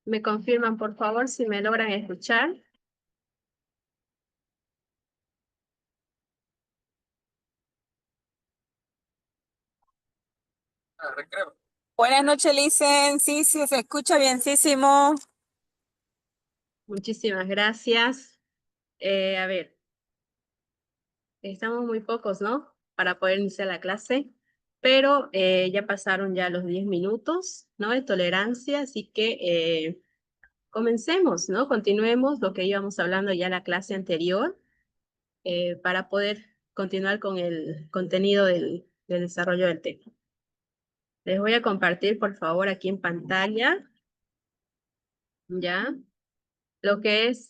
¿Me confirman, por favor, si me logran escuchar? Buenas noches, Licen. Sí, sí, se escucha bienísimo. Muchísimas gracias. A ver, estamos muy pocos, ¿no? Para poder iniciar la clase, pero ya pasaron ya los 10 minutos, ¿no? De tolerancia, así que comencemos, ¿no? Continuemos lo que íbamos hablando ya en la clase anterior para poder continuar con el contenido del desarrollo del tema. Les voy a compartir, por favor, aquí en pantalla, ¿ya? Lo que es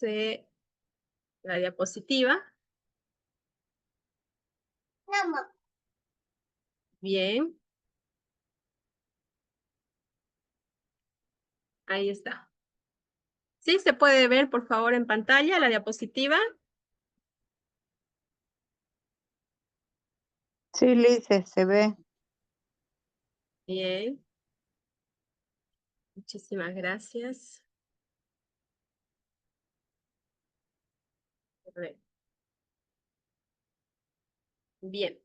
la diapositiva. Bien, ahí está. ¿Sí se puede ver, por favor, en pantalla la diapositiva? Sí, Lice, se ve. Bien. Muchísimas gracias. Bien,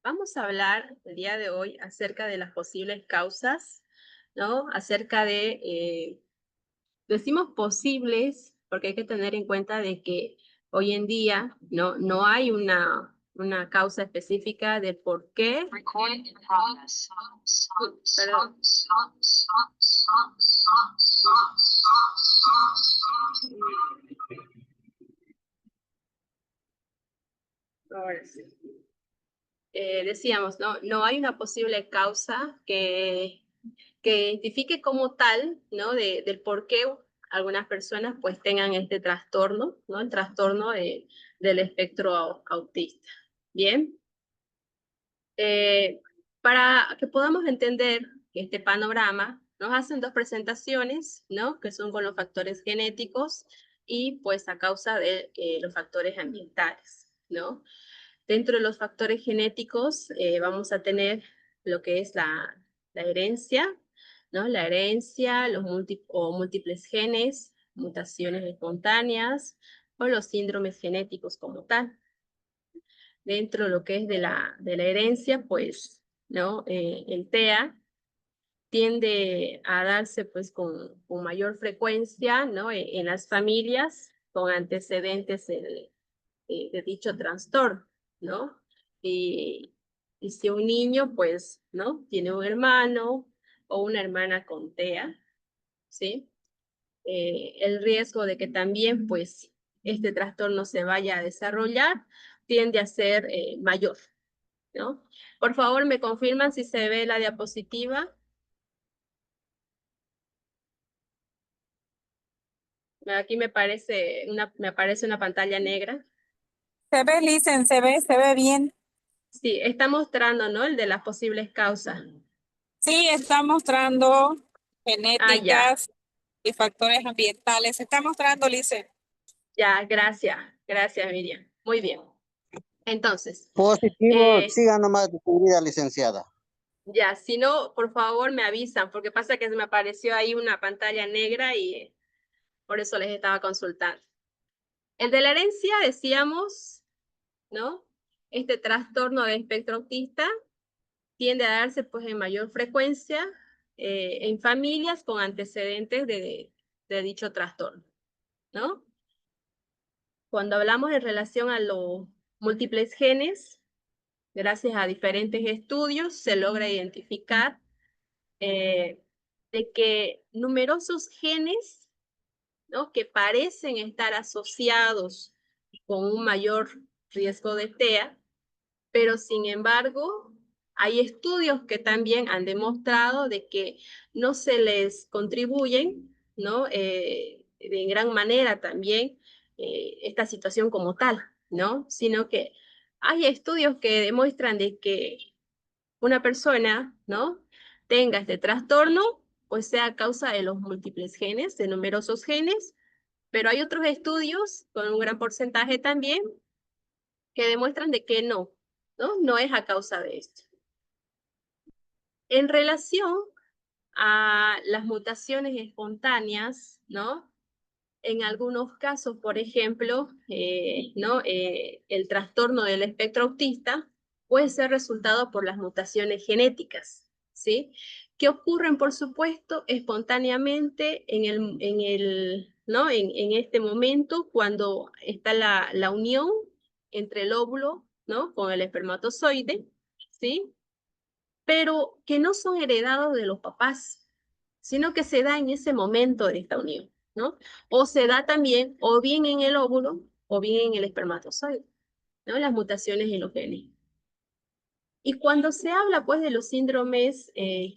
vamos a hablar el día de hoy acerca de las posibles causas, ¿no? Acerca de, decimos posibles, porque hay que tener en cuenta de que hoy en día no hay una causa específica del por qué. Perdón. Ahora sí. Decíamos, no hay una posible causa que identifique como tal, ¿no? Del por qué algunas personas pues tengan este trastorno, ¿no? El trastorno del espectro autista. Bien. Para que podamos entender este panorama, nos hacen dos presentaciones, ¿no? Que son con los factores genéticos y pues a causa de los factores ambientales, ¿no? Dentro de los factores genéticos vamos a tener lo que es la herencia, ¿no? La herencia, los múltiples genes, mutaciones espontáneas o los síndromes genéticos como tal. Dentro de lo que es de la herencia, pues, ¿no? El TEA tiende a darse pues con mayor frecuencia, ¿no? En las familias con antecedentes de dicho trastorno, ¿no? Y si un niño, pues, ¿no? Tiene un hermano o una hermana con TEA, ¿sí? El riesgo de que también, pues, este trastorno se vaya a desarrollar tiende a ser mayor, ¿no? Por favor, me confirman si se ve la diapositiva. Aquí me aparece una pantalla negra. Se ve, Licen, se ve bien. Sí, está mostrando, ¿no? El de las posibles causas. Sí, está mostrando Ah, ya, genéticas y factores ambientales. Está mostrando, Licen. ya, gracias, Miriam. Muy bien. Entonces, Positivo, siga nomás, querida licenciada. ya, si no, por favor me avisan, porque pasa que se me apareció ahí una pantalla negra y por eso les estaba consultando. El de la herencia, decíamos, ¿no? Este trastorno de espectro autista tiende a darse pues en mayor frecuencia en familias con antecedentes de dicho trastorno, ¿no? Cuando hablamos en relación a los múltiples genes, gracias a diferentes estudios se logra identificar de que numerosos genes, ¿no? Que parecen estar asociados con un mayor riesgo de TEA, pero sin embargo hay estudios que también han demostrado de que no se les contribuyen, ¿no? De gran manera también esta situación como tal, ¿no? Sino que hay estudios que demuestran de que una persona, ¿no? Tenga este trastorno, pues sea a causa de los múltiples genes, de numerosos genes, pero hay otros estudios con un gran porcentaje también que demuestran de que no es a causa de esto. En relación a las mutaciones espontáneas, ¿no? En algunos casos, por ejemplo, ¿no? El trastorno del espectro autista puede ser resultado por las mutaciones genéticas, ¿sí? Que ocurren, por supuesto, espontáneamente ¿no? En este momento cuando está la unión entre el óvulo, ¿no? Con el espermatozoide, ¿sí? Pero que no son heredados de los papás, sino que se da en ese momento de esta unión, ¿no? O se da también o bien en el óvulo o bien en el espermatozoide, ¿no? Las mutaciones en los genes. Y cuando se habla, pues, de los síndromes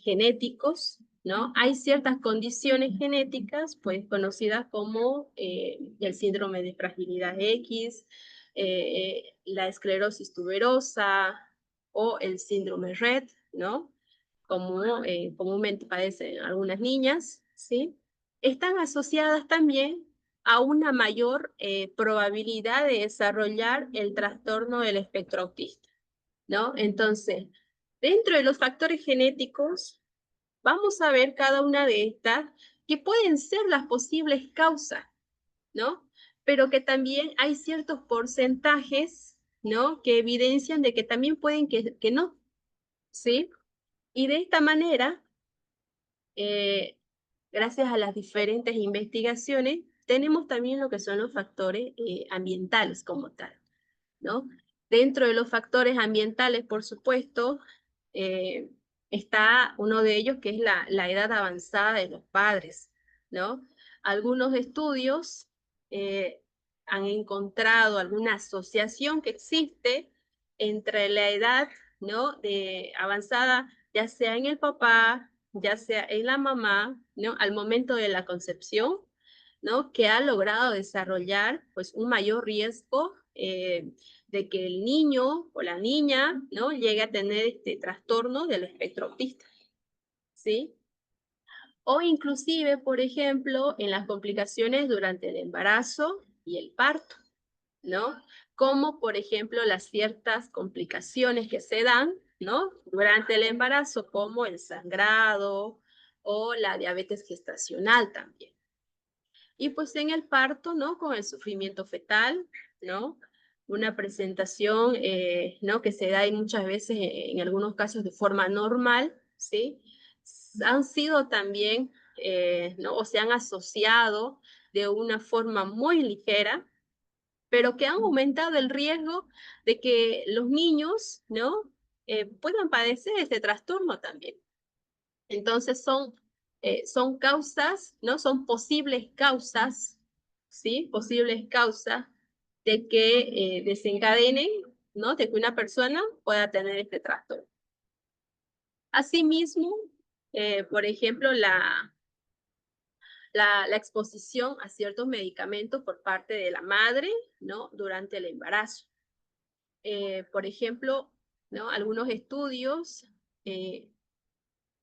genéticos, ¿no? Hay ciertas condiciones genéticas, pues, conocidas como el síndrome de fragilidad X, la esclerosis tuberosa o el síndrome Rett, ¿no? Como comúnmente padecen algunas niñas, ¿sí? Están asociadas también a una mayor probabilidad de desarrollar el trastorno del espectro autista, ¿no? Entonces, dentro de los factores genéticos, vamos a ver cada una de estas que pueden ser las posibles causas, ¿no? Pero que también hay ciertos porcentajes, ¿no? Que evidencian de que también pueden que no, ¿sí? Y de esta manera, gracias a las diferentes investigaciones, tenemos también lo que son los factores ambientales como tal, ¿no? Dentro de los factores ambientales, por supuesto, está uno de ellos que es la edad avanzada de los padres, ¿no? Algunos estudios han encontrado alguna asociación que existe entre la edad, ¿no? De avanzada, ya sea en el papá, ya sea en la mamá, ¿no? Al momento de la concepción, ¿no? Que ha logrado desarrollar, pues, un mayor riesgo de que el niño o la niña, ¿no? Llegue a tener este trastorno del espectro autista, ¿sí? O inclusive, por ejemplo, en las complicaciones durante el embarazo y el parto, ¿no? Como, por ejemplo, las ciertas complicaciones que se dan, ¿no? Durante el embarazo, como el sangrado o la diabetes gestacional también. Y pues en el parto, ¿no? Con el sufrimiento fetal, ¿no? Una presentación, ¿no? Que se da y muchas veces, en algunos casos, de forma normal, ¿sí? Han sido también, ¿no? O se han asociado de una forma muy ligera, pero que han aumentado el riesgo de que los niños, ¿no? Puedan padecer este trastorno también. Entonces son causas, ¿no? Son posibles causas, ¿sí? Posibles causas de que desencadenen, ¿no? De que una persona pueda tener este trastorno. Asimismo, por ejemplo, la exposición a ciertos medicamentos por parte de la madre, ¿no? Durante el embarazo. Por ejemplo, ¿no? Algunos estudios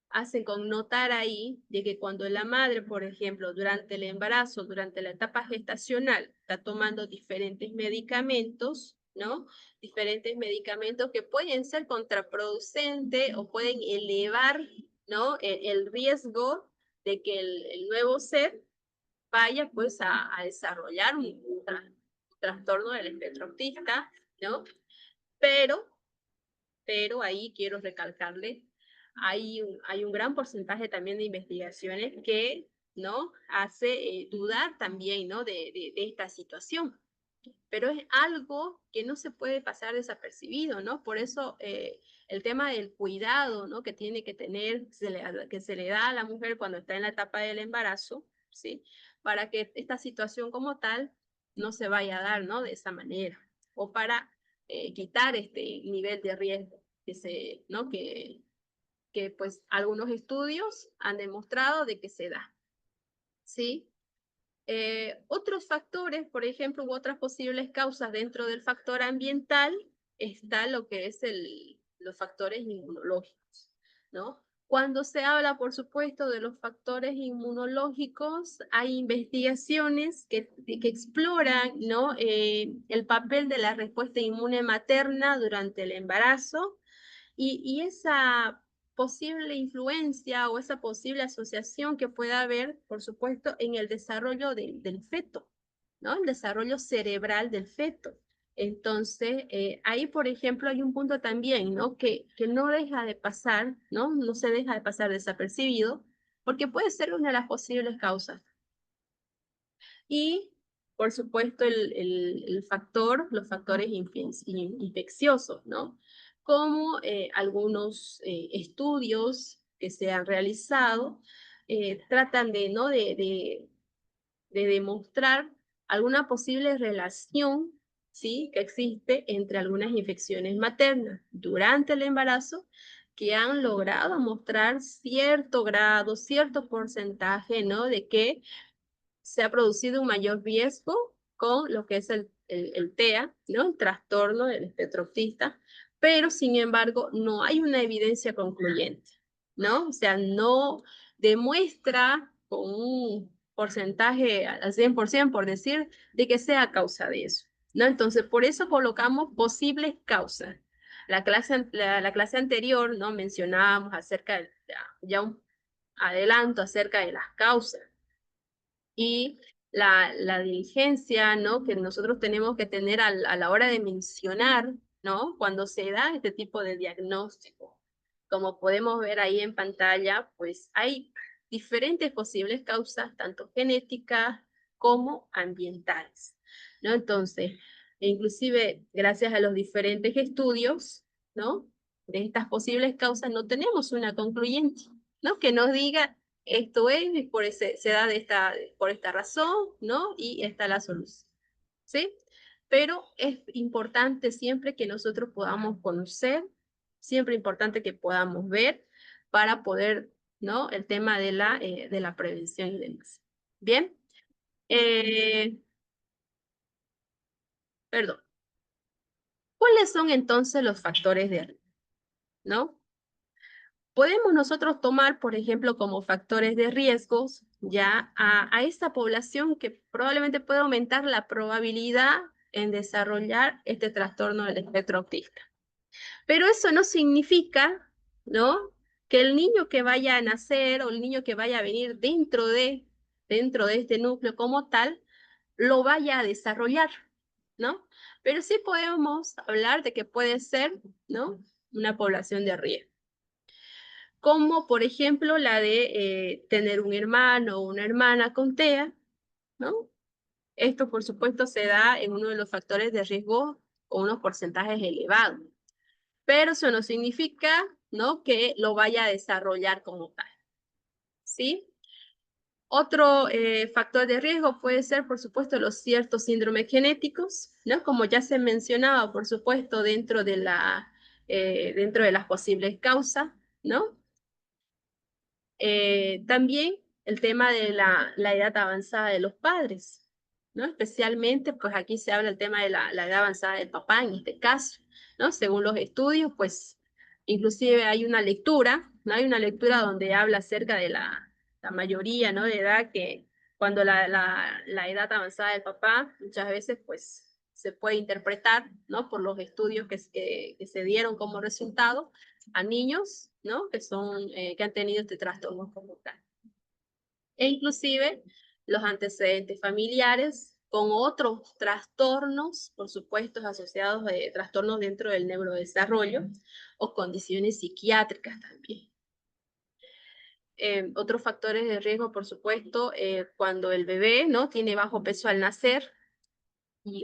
hacen connotar ahí de que cuando la madre, por ejemplo, durante el embarazo, durante la etapa gestacional, está tomando diferentes medicamentos, ¿no? Diferentes medicamentos que pueden ser contraproducentes o pueden elevar, ¿no? El riesgo de que el nuevo ser vaya pues a desarrollar un trastorno del espectro autista, ¿no? Pero ahí quiero recalcarle, hay un gran porcentaje también de investigaciones que, ¿no? Hace dudar también, ¿no? De esta situación. Pero es algo que no se puede pasar desapercibido, ¿no? Por eso el tema del cuidado, ¿no? Que tiene que tener, que se le da a la mujer cuando está en la etapa del embarazo, ¿sí? Para que esta situación como tal no se vaya a dar, ¿no? De esa manera. O para quitar este nivel de riesgo ¿no? Que pues algunos estudios han demostrado de que se da, ¿sí? Otros factores, por ejemplo, u otras posibles causas dentro del factor ambiental, está lo que es los factores inmunológicos, ¿no? Cuando se habla, por supuesto, de los factores inmunológicos, hay investigaciones que exploran, ¿no? El papel de la respuesta inmune materna durante el embarazo y esa posible influencia o esa posible asociación que pueda haber, por supuesto, en el desarrollo del feto, ¿no? El desarrollo cerebral del feto. Entonces, ahí, por ejemplo, hay un punto también, ¿no? Que no deja de pasar, ¿no? No se deja de pasar desapercibido, porque puede ser una de las posibles causas. Y, por supuesto, los factores infecciosos, ¿no? Como algunos estudios que se han realizado tratan ¿no? de demostrar alguna posible relación, ¿sí? Que existe entre algunas infecciones maternas durante el embarazo que han logrado mostrar cierto grado, cierto porcentaje, ¿no? De que se ha producido un mayor riesgo con lo que es el TEA, ¿no? El trastorno del espectro autista, pero sin embargo no hay una evidencia concluyente, ¿no? O sea, no demuestra con un porcentaje al 100%, por decir, de que sea causa de eso, ¿no? Entonces, por eso colocamos posibles causas. La clase anterior, ¿no? Mencionábamos acerca de, ya un adelanto acerca de las causas y la diligencia, ¿no? Que nosotros tenemos que tener a la hora de mencionar, ¿no? Cuando se da este tipo de diagnóstico. Como podemos ver ahí en pantalla, pues hay diferentes posibles causas, tanto genéticas como ambientales, ¿no? Entonces, inclusive gracias a los diferentes estudios, ¿no? De estas posibles causas no tenemos una concluyente, ¿no? Que nos diga esto es, se da por esta razón, ¿no? Y está la solución, ¿sí? Pero es importante siempre que nosotros podamos conocer, siempre importante que podamos ver para poder, ¿no? El tema de la prevención y demás. Bien. Perdón. ¿Cuáles son entonces los factores de riesgo, ¿no? Podemos nosotros tomar, por ejemplo, como factores de riesgos ya a esta población que probablemente puede aumentar la probabilidad en desarrollar este trastorno del espectro autista. Pero eso no significa, ¿no? Que el niño que vaya a nacer o el niño que vaya a venir dentro de este núcleo como tal, lo vaya a desarrollar, ¿no? Pero sí podemos hablar de que puede ser, ¿no? Una población de riesgo, como por ejemplo la de tener un hermano o una hermana con TEA, ¿no? Esto por supuesto se da en uno de los factores de riesgo con unos porcentajes elevados, pero eso no significa, ¿no? Que lo vaya a desarrollar como tal, ¿sí? Otro factor de riesgo puede ser, por supuesto, los ciertos síndromes genéticos, ¿no? Como ya se mencionaba, por supuesto, dentro de las posibles causas, ¿no? También el tema de la edad avanzada de los padres, ¿no? Especialmente, pues aquí se habla el tema de la edad avanzada del papá en este caso, ¿no? Según los estudios, pues inclusive hay una lectura, ¿no? Hay una lectura donde habla acerca de la mayoría, ¿no? De edad que cuando la edad avanzada del papá muchas veces, pues se puede interpretar, ¿no? Por los estudios que se dieron como resultado a niños, ¿no? Que han tenido este trastorno como tal. E inclusive los antecedentes familiares con otros trastornos, por supuesto, asociados a trastornos dentro del neurodesarrollo o condiciones psiquiátricas también. Otros factores de riesgo, por supuesto, cuando el bebé, ¿no? Tiene bajo peso al nacer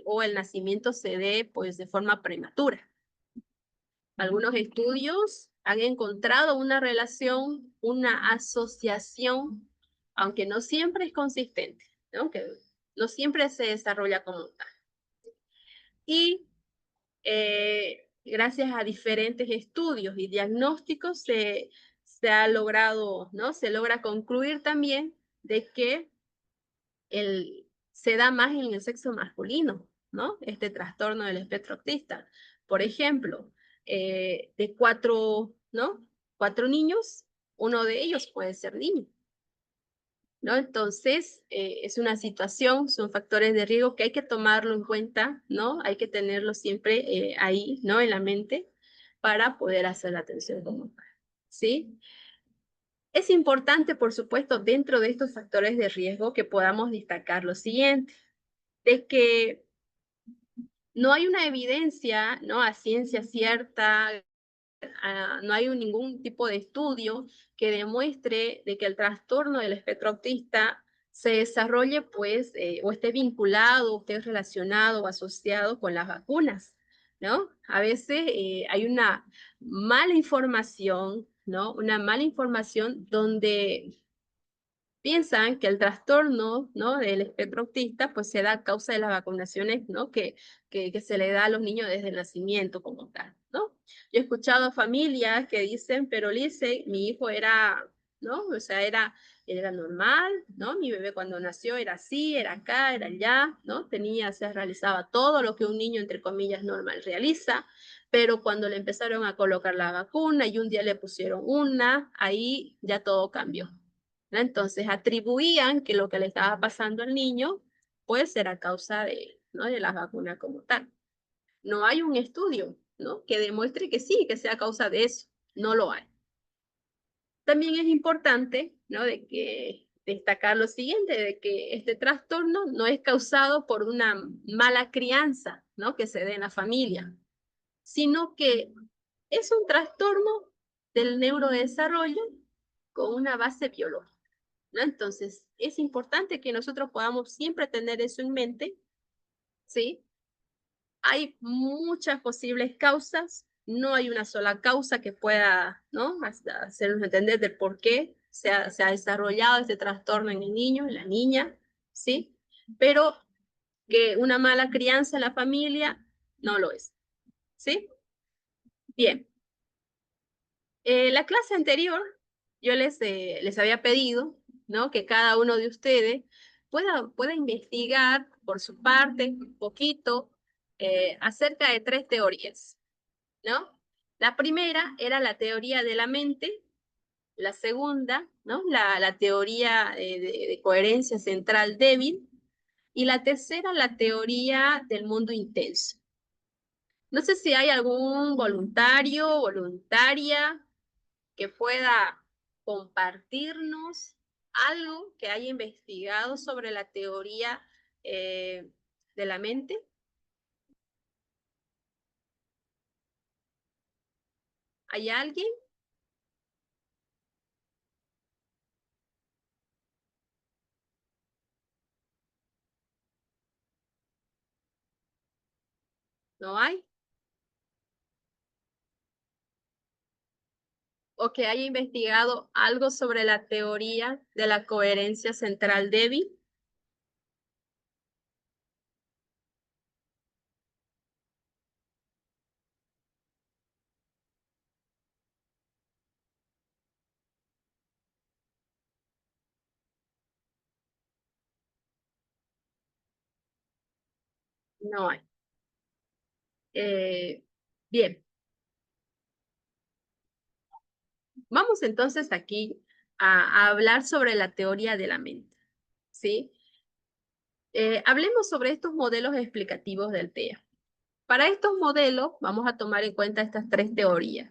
o el nacimiento se dé, pues, de forma prematura. Algunos estudios han encontrado una relación, una asociación, aunque no siempre es consistente, ¿no? Que no siempre se desarrolla como tal. Y gracias a diferentes estudios y diagnósticos se ha logrado, ¿no? Se logra concluir también de que se da más en el sexo masculino, ¿no? Este trastorno del espectro autista. Por ejemplo, de 4, ¿no? 4 niños, uno de ellos puede ser niño, ¿no? Entonces, es una situación, son factores de riesgo que hay que tomarlo en cuenta, ¿no? Hay que tenerlo siempre ahí, ¿no? En la mente para poder hacer la atención como tal, ¿sí? Es importante, por supuesto, dentro de estos factores de riesgo que podamos destacar lo siguiente, de que no hay una evidencia, ¿no?, a ciencia cierta, no hay ningún tipo de estudio que demuestre de que el trastorno del espectro autista se desarrolle, pues, o esté vinculado, o esté relacionado o asociado con las vacunas, ¿no? A veces hay una mala información, ¿no? Una mala información donde piensan que el trastorno, ¿no?, del espectro autista pues se da a causa de las vacunaciones, ¿no?, que se le da a los niños desde el nacimiento como tal, ¿no? Yo he escuchado familias que dicen, pero Lice, mi hijo era, ¿no?, o sea, era normal, ¿no? Mi bebé cuando nació era así, era acá, era allá, ¿no? Se realizaba todo lo que un niño, entre comillas, normal realiza, pero cuando le empezaron a colocar la vacuna y un día le pusieron una, ahí ya todo cambió, ¿no? Entonces atribuían que lo que le estaba pasando al niño pues era causa de, ¿no?, de las vacunas como tal. No hay un estudio, ¿no?, que demuestre que sí, que sea causa de eso. No lo hay. También es importante, ¿no?, de que destacar lo siguiente, de que este trastorno no es causado por una mala crianza, ¿no?, que se dé en la familia, sino que es un trastorno del neurodesarrollo con una base biológica, ¿no? Entonces, es importante que nosotros podamos siempre tener eso en mente, ¿sí? Hay muchas posibles causas, no hay una sola causa que pueda, ¿no?, hacernos entender del por qué se ha desarrollado este trastorno en el niño, en la niña, ¿sí? Pero que una mala crianza en la familia no lo es, ¿sí? Bien. La clase anterior yo les había pedido, ¿no?, que cada uno de ustedes pueda investigar por su parte un poquito acerca de 3 teorías, ¿no? La primera era la teoría de la mente, la segunda, ¿no?, la teoría de coherencia central débil, y la tercera, la teoría del mundo intenso. No sé si hay algún voluntario, voluntaria que pueda compartirnos algo que haya investigado sobre la teoría de la mente. ¿Hay alguien? ¿No hay? ¿O que haya investigado algo sobre la teoría de la coherencia central débil? No hay. Bien, vamos entonces aquí a hablar sobre la teoría de la mente, ¿sí? Hablemos sobre estos modelos explicativos del TEA. Para estos modelos vamos a tomar en cuenta estas 3 teorías.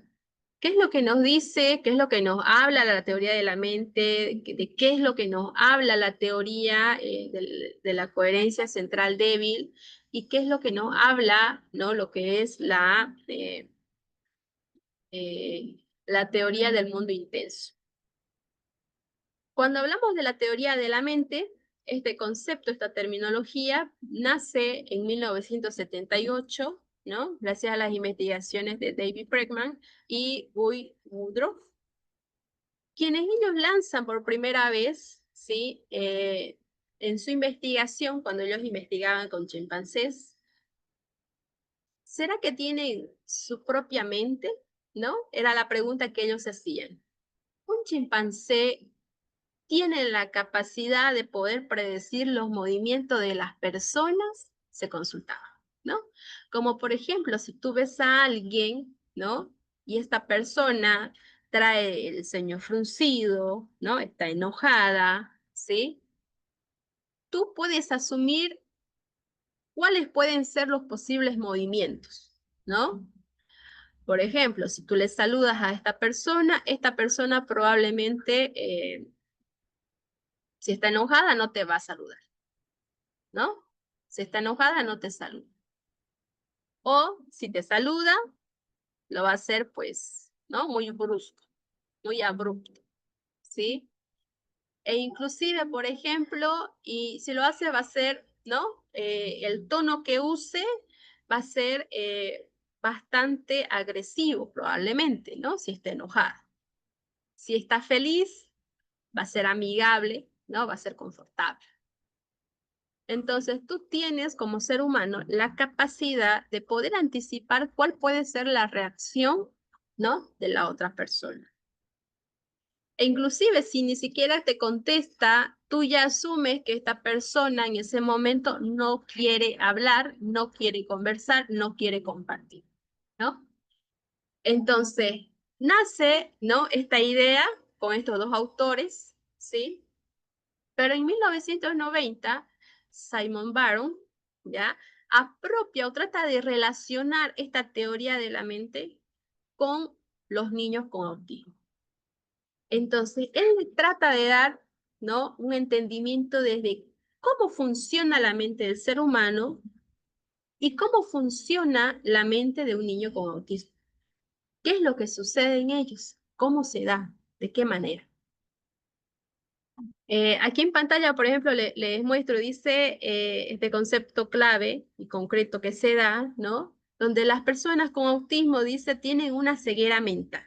¿Qué es lo que nos dice? ¿Qué es lo que nos habla la teoría de la mente? ¿De qué es lo que nos habla la teoría de la coherencia central débil? ¿Y qué es lo que nos habla, ¿no?, lo que es la teoría del mundo intenso? Cuando hablamos de la teoría de la mente, este concepto, esta terminología, nace en 1978, ¿no?, gracias a las investigaciones de David Bregman y Guy Woodruff, quienes ellos lanzan por primera vez, ¿sí?, en su investigación, cuando ellos investigaban con chimpancés. ¿Será que tienen su propia mente? ¿No? Era la pregunta que ellos hacían. ¿Un chimpancé tiene la capacidad de poder predecir los movimientos de las personas? Se consultaba, ¿no? Como por ejemplo, si tú ves a alguien, ¿no?, y esta persona trae el ceño fruncido, ¿no?, está enojada, ¿sí?, tú puedes asumir cuáles pueden ser los posibles movimientos, ¿no? Por ejemplo, si tú le saludas a esta persona probablemente, si está enojada, no te va a saludar, ¿no? Si está enojada, no te saluda. O si te saluda, lo va a hacer, pues, ¿no? Muy brusco, muy abrupto, ¿sí? E inclusive, por ejemplo, y si lo hace, va a ser, ¿no? El tono que use va a ser bastante agresivo, probablemente, ¿no? Si está enojada. Si está feliz, va a ser amigable, ¿no? Va a ser confortable. Entonces, tú tienes como ser humano la capacidad de poder anticipar cuál puede ser la reacción, ¿no? De la otra persona. E inclusive si ni siquiera te contesta, tú ya asumes que esta persona en ese momento no quiere hablar, no quiere conversar, no quiere compartir, ¿no? Entonces, nace, ¿no? Esta idea con estos dos autores, ¿sí? Pero en 1990, Simon Baron, ¿ya? Apropia o trata de relacionar esta teoría de la mente con los niños con autismo. Entonces, él trata de dar, ¿no? Un entendimiento desde cómo funciona la mente del ser humano y cómo funciona la mente de un niño con autismo. ¿Qué es lo que sucede en ellos? ¿Cómo se da? ¿De qué manera? Aquí en pantalla, por ejemplo, les muestro, dice este concepto clave y concreto que se da, ¿no? Donde las personas con autismo, dice, tienen una ceguera mental.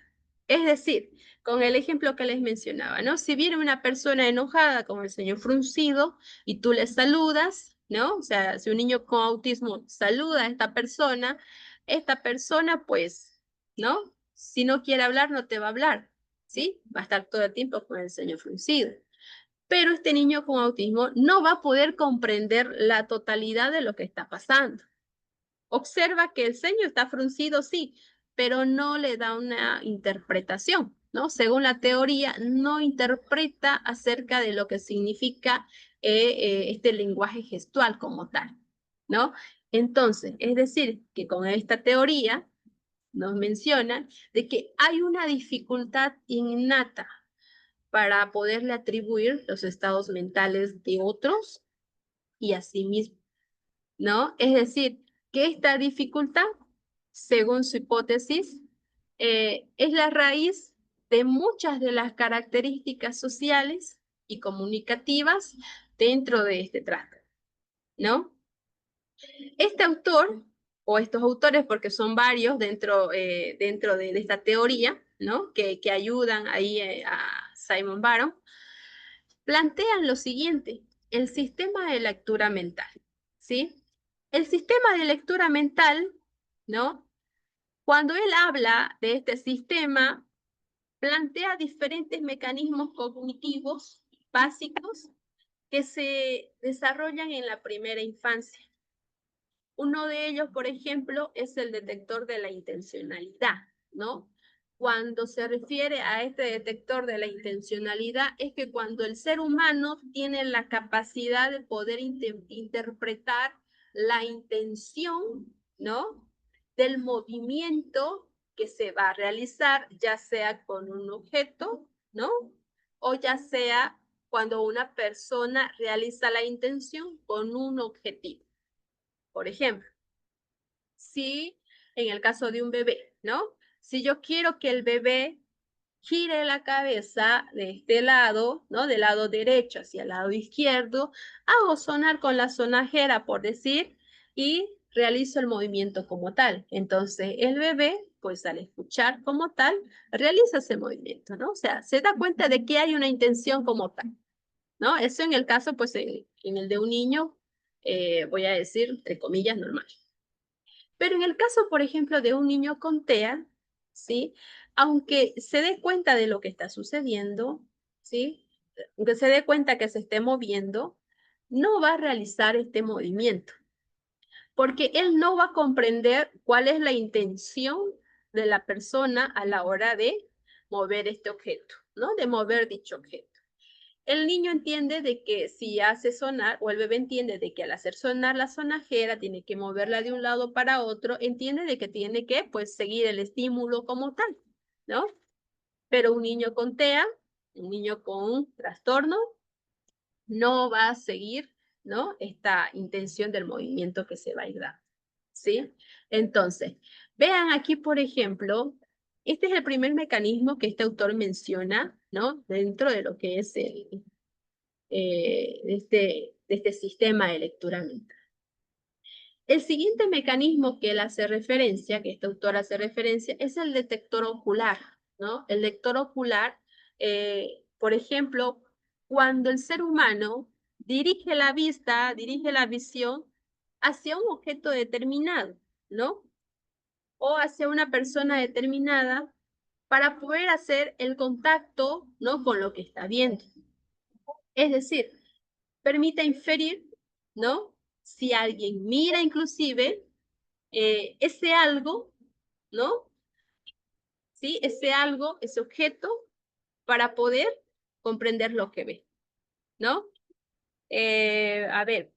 Es decir, con el ejemplo que les mencionaba, ¿no? Si viene una persona enojada con el ceño fruncido y tú le saludas, ¿no? O sea, si un niño con autismo saluda a esta persona, pues, ¿no? Si no quiere hablar, no te va a hablar, ¿sí? Va a estar todo el tiempo con el ceño fruncido. Pero este niño con autismo no va a poder comprender la totalidad de lo que está pasando. Observa que el ceño está fruncido, sí, pero no le da una interpretación, ¿no? Según la teoría, no interpreta acerca de lo que significa este lenguaje gestual como tal, ¿no? Entonces, es decir, que con esta teoría nos mencionan de que hay una dificultad innata para poderle atribuir los estados mentales de otros y a sí mismo, ¿no? Es decir, que esta dificultad, según su hipótesis, es la raíz de muchas de las características sociales y comunicativas dentro de este trato, ¿no? Este autor, o estos autores, porque son varios dentro de esta teoría, ¿no? Que ayudan ahí a Simon Baron, plantean lo siguiente, el sistema de lectura mental, ¿sí? El sistema de lectura mental, ¿no? Cuando él habla de este sistema, plantea diferentes mecanismos cognitivos básicos que se desarrollan en la primera infancia. Uno de ellos, por ejemplo, es el detector de la intencionalidad, ¿no? Cuando se refiere a este detector de la intencionalidad, es que cuando el ser humano tiene la capacidad de poder interpretar la intención, ¿no? Del movimiento que se va a realizar, ya sea con un objeto, ¿no? O ya sea cuando una persona realiza la intención con un objetivo. Por ejemplo, si en el caso de un bebé, ¿no? Si yo quiero que el bebé gire la cabeza de este lado, ¿no? Del lado derecho hacia el lado izquierdo, hago sonar con la sonajera, por decir, y realizo el movimiento como tal. Entonces, el bebé, pues al escuchar como tal, realiza ese movimiento, ¿no? O sea, se da cuenta de que hay una intención como tal, ¿no? Eso en el caso, pues, en el de un niño, voy a decir, entre comillas, normal. Pero en el caso, por ejemplo, de un niño con TEA, ¿sí? Aunque se dé cuenta de lo que está sucediendo, ¿sí? Aunque se dé cuenta que se esté moviendo, no va a realizar este movimiento, porque él no va a comprender cuál es la intención de la persona a la hora de mover este objeto, ¿no? De mover dicho objeto. El niño entiende de que si hace sonar, o el bebé entiende de que al hacer sonar la sonajera, tiene que moverla de un lado para otro, entiende de que tiene que, pues, seguir el estímulo como tal, ¿no? Pero un niño con TEA, un niño con trastorno, no va a seguir, ¿no? Esta intención del movimiento que se va a ir dando, ¿sí? Entonces, vean aquí, por ejemplo, este es el primer mecanismo que este autor menciona, ¿no? Dentro de lo que es de este sistema de lectura mental. El siguiente mecanismo que él hace referencia, que este autor hace referencia, es el detector ocular, ¿no? El lector ocular, por ejemplo, cuando el ser humano dirige la vista, dirige la visión hacia un objeto determinado, ¿no? O hacia una persona determinada para poder hacer el contacto, ¿no? Con lo que está viendo. Es decir, permite inferir, ¿no? Si alguien mira inclusive ese algo, ¿no? ¿Sí? Ese algo, ese objeto, para poder comprender lo que ve, ¿no? A ver,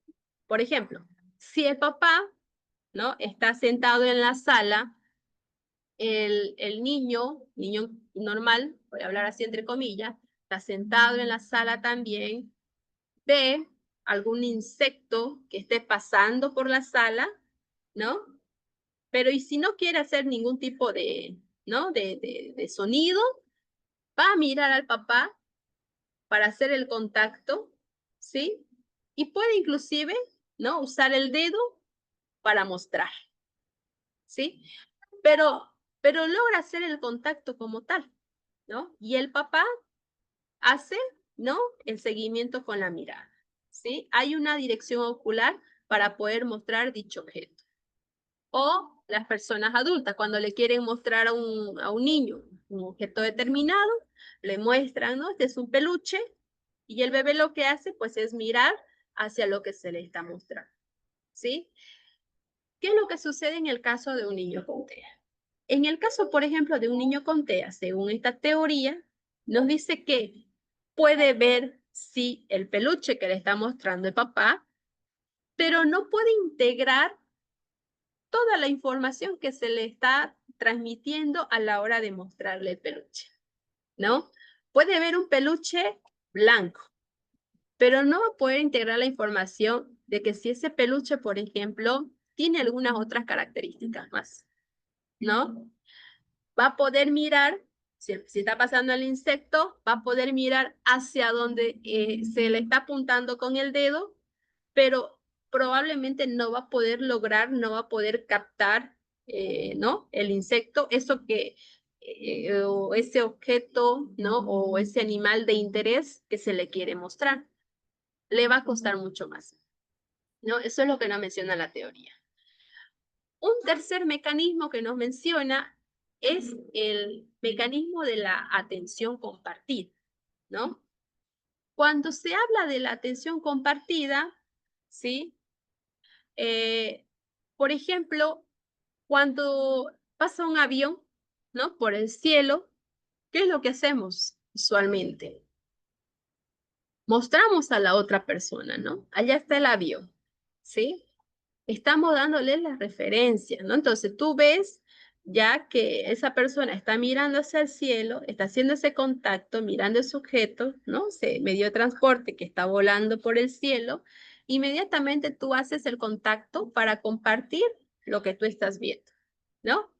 por ejemplo, si el papá, ¿no? Está sentado en la sala, el niño normal, voy a hablar así entre comillas, está sentado en la sala también, ve algún insecto que esté pasando por la sala, ¿no? Pero y si no quiere hacer ningún tipo ¿no? de sonido, va a mirar al papá para hacer el contacto, ¿sí? Y puede inclusive, ¿no? Usar el dedo para mostrar, ¿sí? Pero logra hacer el contacto como tal, ¿no? Y el papá hace, ¿no? El seguimiento con la mirada, ¿sí? Hay una dirección ocular para poder mostrar dicho objeto. O las personas adultas, cuando le quieren mostrar a un niño un objeto determinado, le muestran, ¿no? Este es un peluche, y el bebé lo que hace, pues, es mirar hacia lo que se le está mostrando, ¿sí? ¿Qué es lo que sucede en el caso de un niño con TEA? En el caso, por ejemplo, de un niño con TEA, según esta teoría, nos dice que puede ver, sí, el peluche que le está mostrando el papá, pero no puede integrar toda la información que se le está transmitiendo a la hora de mostrarle el peluche, ¿no? Puede ver un peluche blanco, pero no va a poder integrar la información de que si ese peluche, por ejemplo, tiene algunas otras características más, ¿no? Va a poder mirar, si está pasando el insecto, va a poder mirar hacia donde se le está apuntando con el dedo, pero probablemente no va a poder lograr, no va a poder captar, ¿no? El insecto, eso o ese objeto, ¿no? O ese animal de interés que se le quiere mostrar. Le va a costar mucho más, ¿no? Eso es lo que nos menciona la teoría. Un tercer mecanismo que nos menciona es el mecanismo de la atención compartida, ¿no? Cuando se habla de la atención compartida, ¿sí? Por ejemplo, cuando pasa un avión, ¿no? Por el cielo, ¿qué es lo que hacemos usualmente? Mostramos a la otra persona, ¿no? Allá está el avión, ¿sí? Estamos dándole la referencia, ¿no? Entonces tú ves ya que esa persona está mirando hacia el cielo, está haciendo ese contacto, mirando ese objeto, ¿no? Ese medio de transporte que está volando por el cielo, inmediatamente tú haces el contacto para compartir lo que tú estás viendo, ¿no?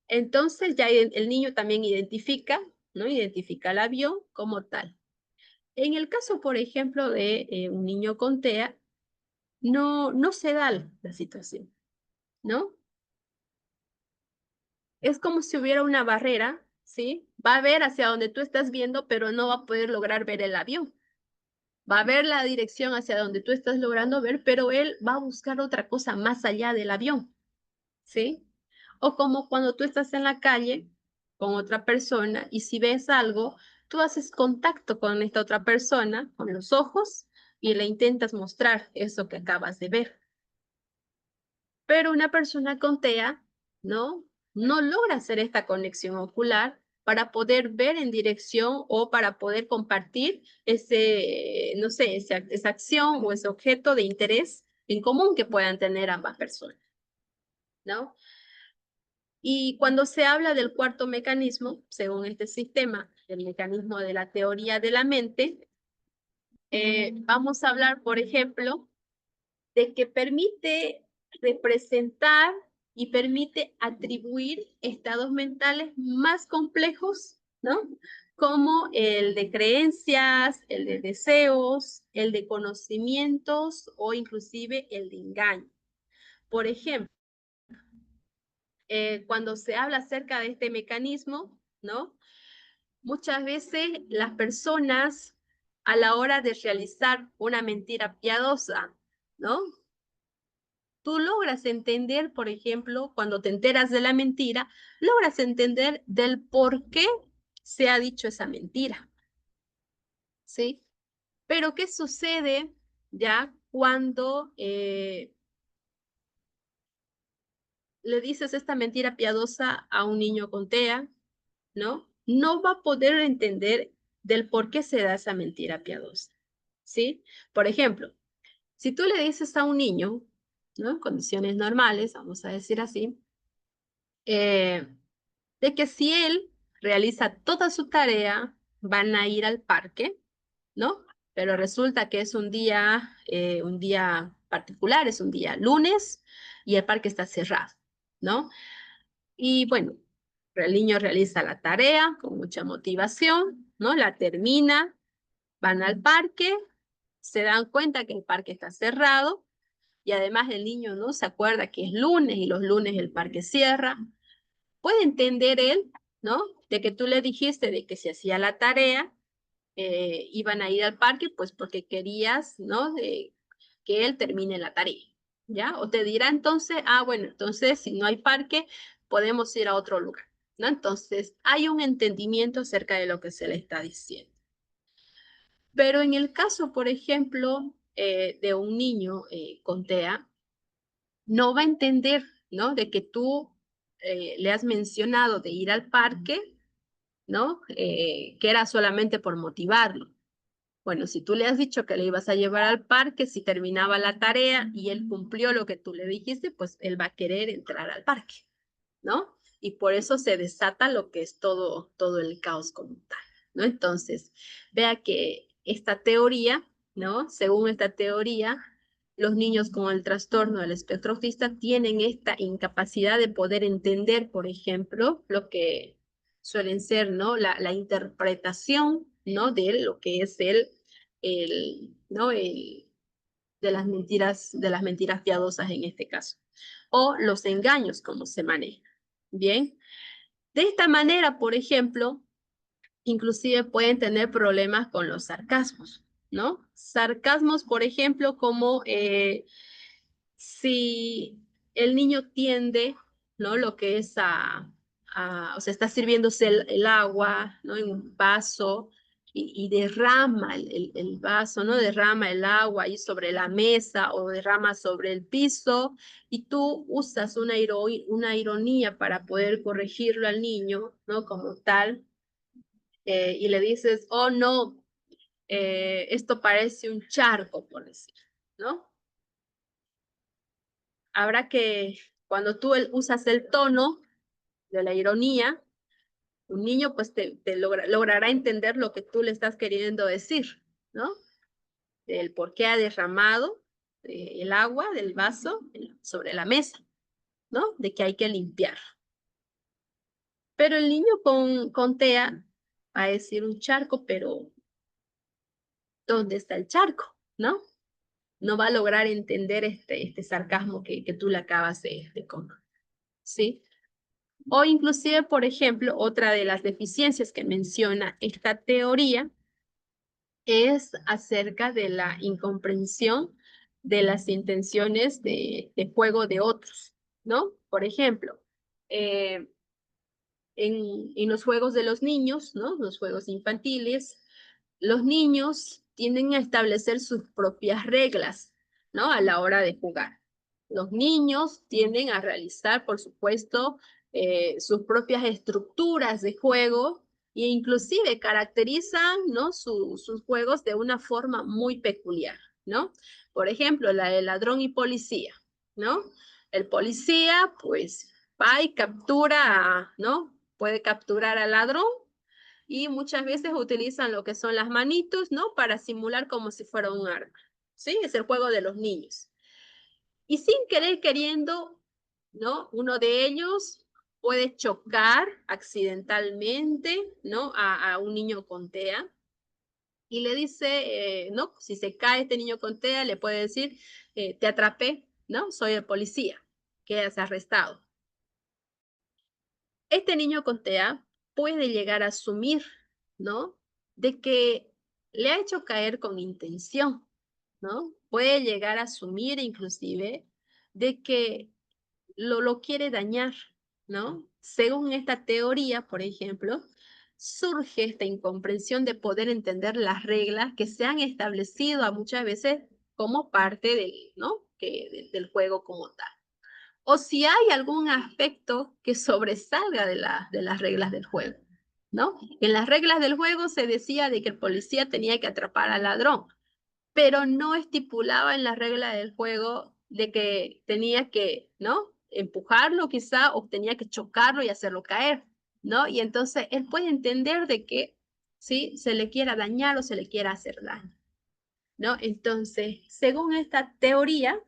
Entonces ya el niño también identifica, ¿no? Identifica el avión como tal. En el caso, por ejemplo, de un niño con TEA, no se da la situación, ¿no? Es como si hubiera una barrera, ¿sí? Va a ver hacia donde tú estás viendo, pero no va a poder lograr ver el avión. Va a ver la dirección hacia donde tú estás logrando ver, pero él va a buscar otra cosa más allá del avión, ¿sí? O como cuando tú estás en la calle con otra persona y si ves algo, tú haces contacto con esta otra persona, con los ojos, y le intentas mostrar eso que acabas de ver. Pero una persona con TEA, ¿no? No logra hacer esta conexión ocular para poder ver en dirección o para poder compartir ese, no sé, esa acción o ese objeto de interés en común que puedan tener ambas personas, ¿no? Y cuando se habla del cuarto mecanismo, según este sistema, el mecanismo de la teoría de la mente, vamos a hablar, por ejemplo, de que permite representar y permite atribuir estados mentales más complejos, ¿no? Como el de creencias, el de deseos, el de conocimientos o inclusive el de engaño. Por ejemplo, cuando se habla acerca de este mecanismo, ¿no? Muchas veces las personas a la hora de realizar una mentira piadosa, ¿no? Tú logras entender, por ejemplo, cuando te enteras de la mentira, logras entender del por qué se ha dicho esa mentira, ¿sí? Pero ¿qué sucede ya cuando le dices esta mentira piadosa a un niño con TEA, ¿no? No va a poder entender del por qué se da esa mentira piadosa, ¿sí? Por ejemplo, si tú le dices a un niño, ¿no? En condiciones normales, vamos a decir así, de que si él realiza toda su tarea, van a ir al parque, ¿no? Pero resulta que es un día particular, es un día lunes y el parque está cerrado, ¿no? Y bueno, el niño realiza la tarea con mucha motivación, ¿no? La termina, van al parque, se dan cuenta que el parque está cerrado y además el niño no se acuerda que es lunes y los lunes el parque cierra. Puede entender él, ¿no? De que tú le dijiste de que si hacía la tarea, iban a ir al parque, pues porque querías, ¿no? Que él termine la tarea, ¿ya? O te dirá entonces, ah, bueno, entonces si no hay parque, podemos ir a otro lugar, ¿no? Entonces, hay un entendimiento acerca de lo que se le está diciendo. Pero en el caso, por ejemplo, de un niño con TEA, no va a entender, ¿no? De que tú le has mencionado de ir al parque, ¿no? Que era solamente por motivarlo. Bueno, si tú le has dicho que le ibas a llevar al parque, si terminaba la tarea y él cumplió lo que tú le dijiste, pues él va a querer entrar al parque, ¿no? Y por eso se desata lo que es todo el caos como tal, ¿no? Entonces, vea que esta teoría, ¿no? Según esta teoría, los niños con el trastorno del espectro autista tienen esta incapacidad de poder entender, por ejemplo, lo que suelen ser, ¿no? La interpretación, ¿no? De lo que es ¿no? De las mentiras piadosas en este caso, o los engaños, como se maneja. Bien, de esta manera, por ejemplo, inclusive pueden tener problemas con los sarcasmos, ¿no? Sarcasmos, por ejemplo, como si el niño tiende, ¿no? Lo que es o sea, está sirviéndose el agua, ¿no? En un vaso y derrama el vaso, ¿no? Derrama el agua ahí sobre la mesa o derrama sobre el piso y tú usas una ironía para poder corregirlo al niño, ¿no? Como tal, y le dices, oh, no, esto parece un charco, por decir, ¿no? Habrá que, cuando tú usas el tono de la ironía, un niño pues logrará entender lo que tú le estás queriendo decir, ¿no? El por qué ha derramado el agua del vaso sobre la mesa, ¿no? De que hay que limpiar. Pero el niño con TEA va a decir un charco, pero ¿dónde está el charco? ¿No? No va a lograr entender este sarcasmo que tú le acabas de contar, ¿sí? O inclusive, por ejemplo, otra de las deficiencias que menciona esta teoría es acerca de la incomprensión de las intenciones de juego de otros, ¿no? Por ejemplo, en los juegos de los niños, ¿no? Los juegos infantiles, los niños tienden a establecer sus propias reglas, ¿no? A la hora de jugar. Los niños tienden a realizar, por supuesto, sus propias estructuras de juego, e inclusive caracterizan, ¿no? sus juegos de una forma muy peculiar, ¿no? Por ejemplo, la de ladrón y policía, ¿no? El policía, pues, va y captura, ¿no? Puede capturar al ladrón y muchas veces utilizan lo que son las manitos, ¿no? Para simular como si fuera un arma, ¿sí? Es el juego de los niños. Y sin querer queriendo, ¿no? Uno de ellos puede chocar accidentalmente, ¿no? A un niño con TEA y le dice, ¿no? Si se cae este niño con TEA, le puede decir, te atrapé, ¿no? Soy el policía, quedas arrestado. Este niño con TEA puede llegar a asumir, ¿no? De que le ha hecho caer con intención, ¿no? Puede llegar a asumir inclusive de que lo quiere dañar, ¿no? Según esta teoría, por ejemplo, surge esta incomprensión de poder entender las reglas que se han establecido a muchas veces como parte del, ¿no? Del juego como tal. O si hay algún aspecto que sobresalga de las reglas del juego, ¿no? En las reglas del juego se decía de que el policía tenía que atrapar al ladrón, pero no estipulaba en la regla del juego de que tenía que, ¿no? Empujarlo quizá o tenía que chocarlo y hacerlo caer, ¿no? Y entonces él puede entender de que, ¿sí? Se le quiera dañar o se le quiera hacer daño, ¿no? Entonces, según esta teoría,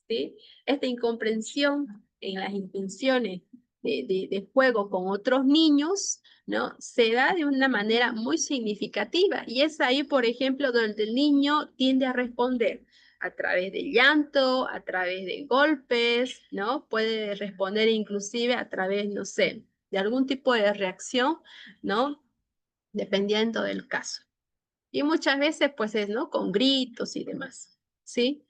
¿sí? Esta incomprensión en las intenciones de juego con otros niños, ¿no? Se da de una manera muy significativa y es ahí, por ejemplo, donde el niño tiende a responder a través de llanto, a través de golpes, ¿no? Puede responder inclusive a través, no sé, de algún tipo de reacción, ¿no? Dependiendo del caso. Y muchas veces, pues es, ¿no? Con gritos y demás, ¿sí?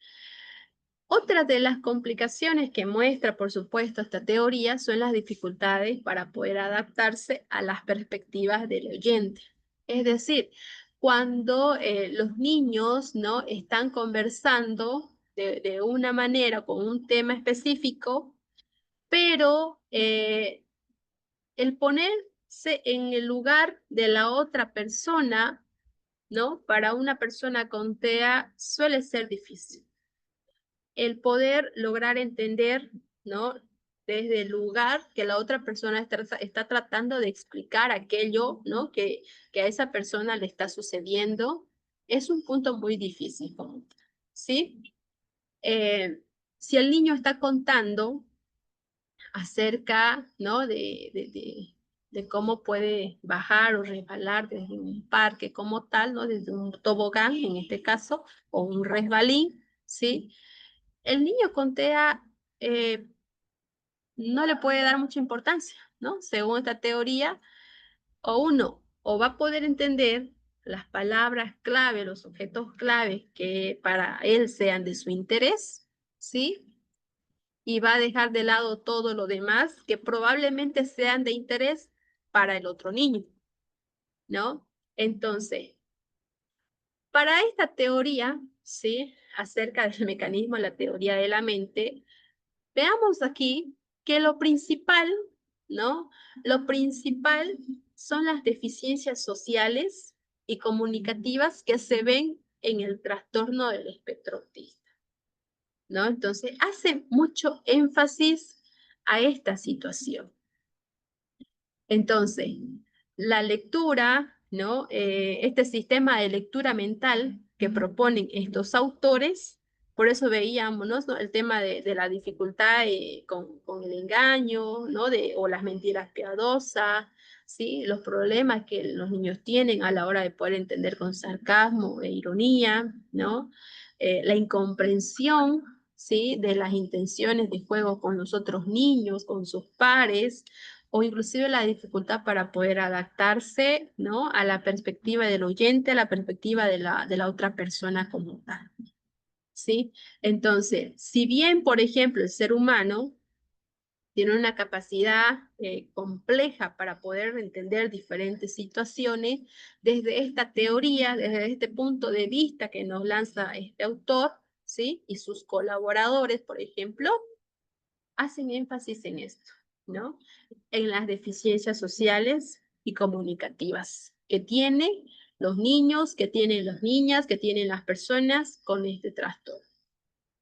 Otra de las complicaciones que muestra, por supuesto, esta teoría son las dificultades para poder adaptarse a las perspectivas del oyente. Es decir, cuando los niños, ¿no? Están conversando de una manera con un tema específico, pero el ponerse en el lugar de la otra persona, ¿no? Para una persona con TEA suele ser difícil. El poder lograr entender, ¿no? Desde el lugar que la otra persona está tratando de explicar aquello, ¿no? Que a esa persona le está sucediendo, es un punto muy difícil, ¿sí? Si el niño está contando acerca, ¿no? De cómo puede bajar o resbalar desde un parque como tal, ¿no? Desde un tobogán, en este caso, o un resbalín, ¿sí? El niño con TEA no le puede dar mucha importancia, ¿no? Según esta teoría, o va a poder entender las palabras clave, los objetos clave que para él sean de su interés, ¿sí? Y va a dejar de lado todo lo demás que probablemente sean de interés para el otro niño, ¿no? Entonces, para esta teoría, ¿sí? Acerca del mecanismo, la teoría de la mente, veamos aquí que lo principal, ¿no? Lo principal son las deficiencias sociales y comunicativas que se ven en el trastorno del espectro autista, ¿no? Entonces, hace mucho énfasis a esta situación. Entonces, la lectura, ¿no? Este sistema de lectura mental que proponen estos autores, por eso veíamos, ¿no? El tema de la dificultad con el engaño, ¿no? O las mentiras piadosas, ¿sí? Los problemas que los niños tienen a la hora de poder entender con sarcasmo e ironía, ¿no? La incomprensión, ¿sí? De las intenciones de juego con los otros niños, con sus pares, o inclusive la dificultad para poder adaptarse, ¿no? A la perspectiva del oyente, a la perspectiva de la otra persona como tal, ¿sí? Entonces, si bien, por ejemplo, el ser humano tiene una capacidad compleja para poder entender diferentes situaciones, desde esta teoría, desde este punto de vista que nos lanza este autor, ¿sí? Y sus colaboradores, por ejemplo, hacen énfasis en esto, ¿no? En las deficiencias sociales y comunicativas que tienen los niños, que tienen las niñas, que tienen las personas con este trastorno.